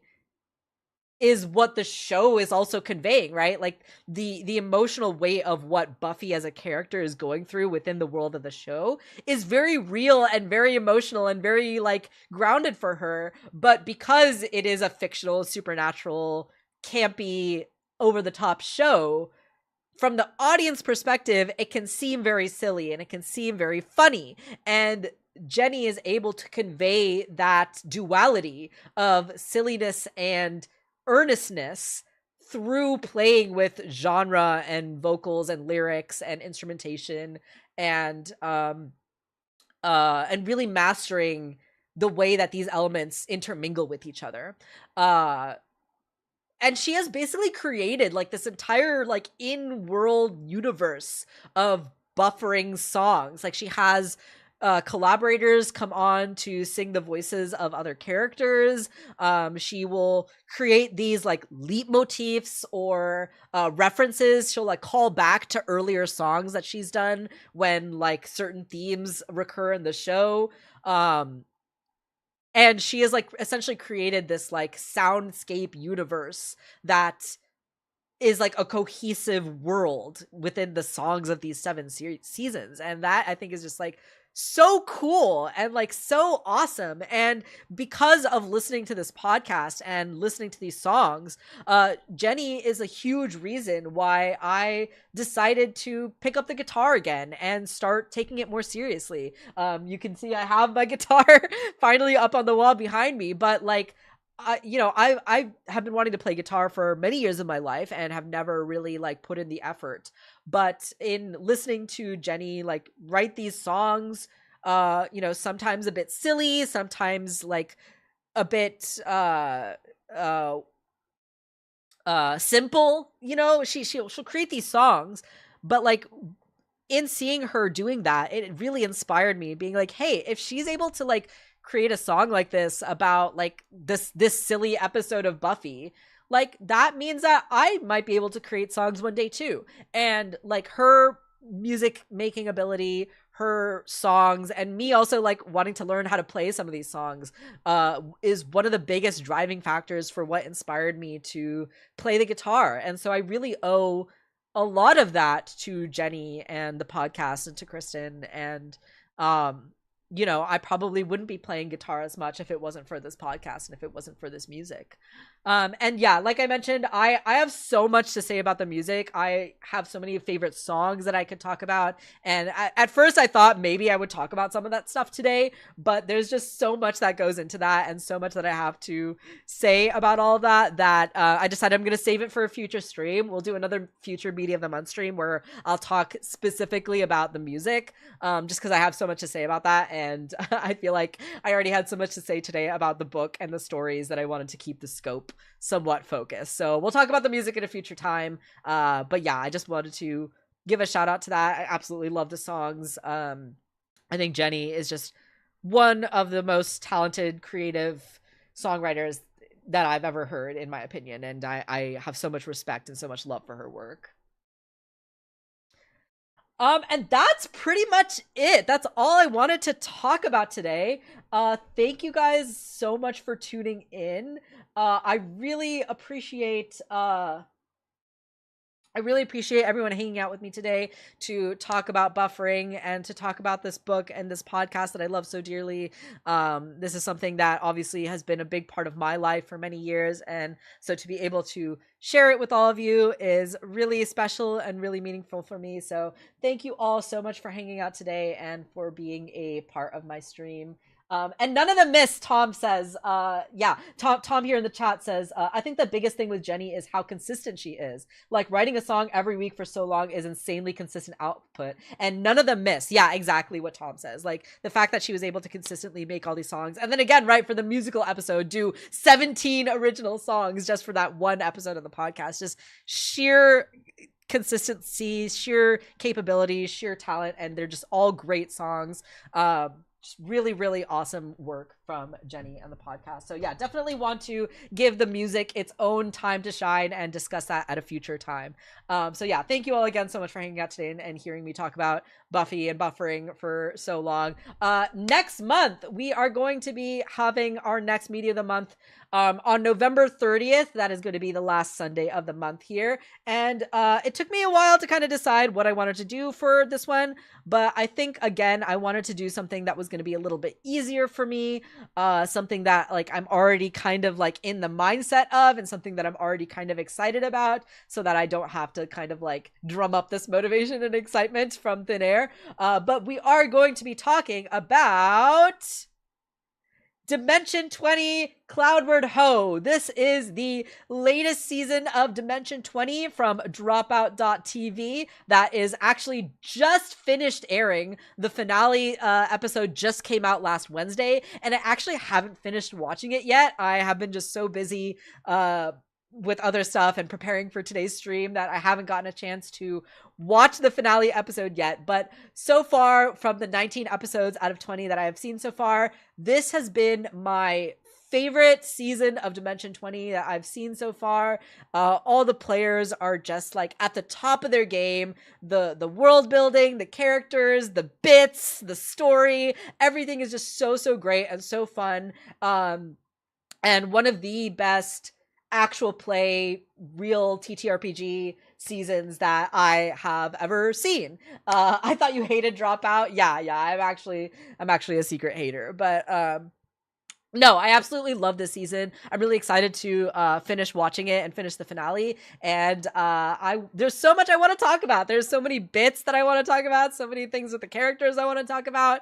is what the show is also conveying, right? Like the emotional weight of what Buffy as a character is going through within the world of the show is very real and very emotional and very like grounded for her. But because it is a fictional, supernatural, campy, over the top show, from the audience perspective, it can seem very silly and it can seem very funny. And Jenny is able to convey that duality of silliness and earnestness through playing with genre and vocals and lyrics and instrumentation, and really mastering the way that these elements intermingle with each other. And she has basically created like this entire like in-world universe of buffering songs. Like she has collaborators come on to sing the voices of other characters. She will create these like leitmotifs or references. She'll like call back to earlier songs that she's done when like certain themes recur in the show. And she has like essentially created this like soundscape universe that is like a cohesive world within the songs of these 7 seasons. And that I think is just like so cool and like so awesome. And because of listening to this podcast and listening to these songs, Jenny is a huge reason why I decided to pick up the guitar again and start taking it more seriously. You can see I have my guitar finally up on the wall behind me, but like I have been wanting to play guitar for many years of my life and have never really like put in the effort. But in listening to Jenny like write these songs, sometimes a bit silly, sometimes like a bit simple, she'll create these songs, but like in seeing her doing that, it really inspired me, being like, hey, if she's able to like create a song like this about like this silly episode of Buffy, like that means that I might be able to create songs one day too. And like her music making ability, her songs, and me also like wanting to learn how to play some of these songs is one of the biggest driving factors for what inspired me to play the guitar. And so I really owe a lot of that to Jenny and the podcast and to Kristin. And, you know, I probably wouldn't be playing guitar as much if it wasn't for this podcast and if it wasn't for this music. And yeah, like I mentioned, I have so much to say about the music. I have so many favorite songs that I could talk about. And at first I thought maybe I would talk about some of that stuff today, but there's just so much that goes into that and so much that I have to say about all of that I decided I'm going to save it for a future stream. We'll do another future Media of the Month stream where I'll talk specifically about the music, just because I have so much to say about that. And I feel like I already had so much to say today about the book and the stories that I wanted to keep the scope somewhat focused. So we'll talk about the music at a future time. But yeah, I just wanted to give a shout out to that. I absolutely love the songs. I think Jenny is just one of the most talented, creative songwriters that I've ever heard, in my opinion. And I have so much respect and so much love for her work. And that's pretty much it. That's all I wanted to talk about today. Thank you guys so much for tuning in. I really appreciate everyone hanging out with me today to talk about buffering and to talk about this book and this podcast that I love so dearly. This is something that obviously has been a big part of my life for many years. And so to be able to share it with all of you is really special and really meaningful for me. So thank you all so much for hanging out today and for being a part of my stream. And none of them missed, Tom says. Yeah, Tom here in the chat says, I think the biggest thing with Jenny is how consistent she is. Like, writing a song every week for so long is insanely consistent output. And none of them miss. Yeah, exactly what Tom says. Like, the fact that she was able to consistently make all these songs. And then again, right, for the musical episode, do 17 original songs just for that one episode of the podcast. Just sheer consistency, sheer capability, sheer talent. And they're just all great songs. Just really, really awesome work from Jenny and the podcast. So yeah, definitely want to give the music its own time to shine and discuss that at a future time. So yeah, thank you all again so much for hanging out today and hearing me talk about Buffy and buffering for so long. Next month, we are going to be having our next Media of the Month on November 30th. That is going to be the last Sunday of the month here. And it took me a while to kind of decide what I wanted to do for this one. But I think, again, I wanted to do something that was going to be a little bit easier for me. Something that like I'm already kind of like in the mindset of, and something that I'm already kind of excited about, so that I don't have to kind of like drum up this motivation and excitement from thin air. But we are going to be talking about Dimension 20 Cloudward Ho. This is the latest season of Dimension 20 from Dropout.tv that is actually just finished airing. The finale episode just came out last Wednesday, and I actually haven't finished watching it yet. I have been just so busy with other stuff and preparing for today's stream that I haven't gotten a chance to watch the finale episode yet. But so far, from the 19 episodes out of 20 that I have seen so far, this has been my favorite season of Dimension 20 that I've seen so far. All the players are just like at the top of their game. The world building, the characters, the bits, the story, everything is just so great and so fun. And one of the best actual play real TTRPG seasons that I have ever seen. I thought you hated Dropout. Yeah, I'm actually a secret hater, but no, I absolutely love this season. I'm really excited to finish watching it and finish the finale. And there's so much I want to talk about. There's so many bits that I want to talk about. So many things with the characters I want to talk about.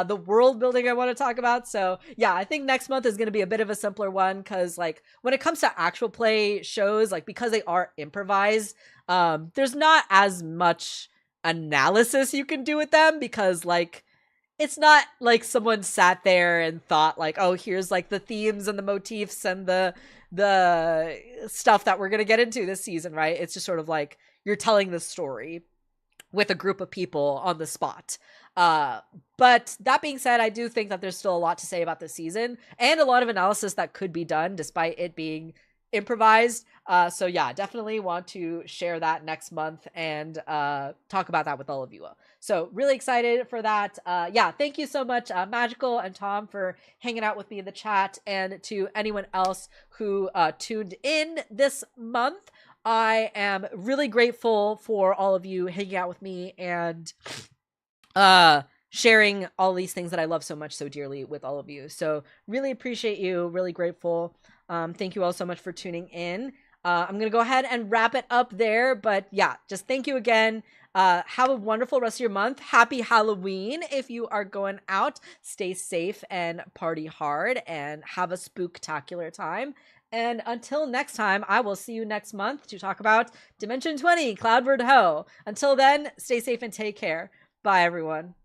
The world building I want to talk about. So yeah, I think next month is going to be a bit of a simpler one, because like when it comes to actual play shows, like because they are improvised, there's not as much analysis you can do with them, because like it's not like someone sat there and thought like, oh, here's like the themes and the motifs and the stuff that we're going to get into this season, right? It's just sort of like you're telling the story with a group of people on the spot. But that being said, I do think that there's still a lot to say about this season and a lot of analysis that could be done despite it being improvised. So yeah, definitely want to share that next month and talk about that with all of you. So really excited for that. Yeah, thank you so much, Magical and Tom, for hanging out with me in the chat, and to anyone else who tuned in this month. I am really grateful for all of you hanging out with me and uh sharing all these things that I love so much so dearly with all of you. So really appreciate you, really grateful. Thank you all so much for tuning in. I'm gonna go ahead and wrap it up there, but yeah, just thank you again. Have a wonderful rest of your month. Happy Halloween if you are going out. Stay safe and party hard and have a spooktacular time. And until next time, I will see you next month to talk about Dimension 20, Cloudward Ho. Until then, stay safe and take care. Bye, everyone.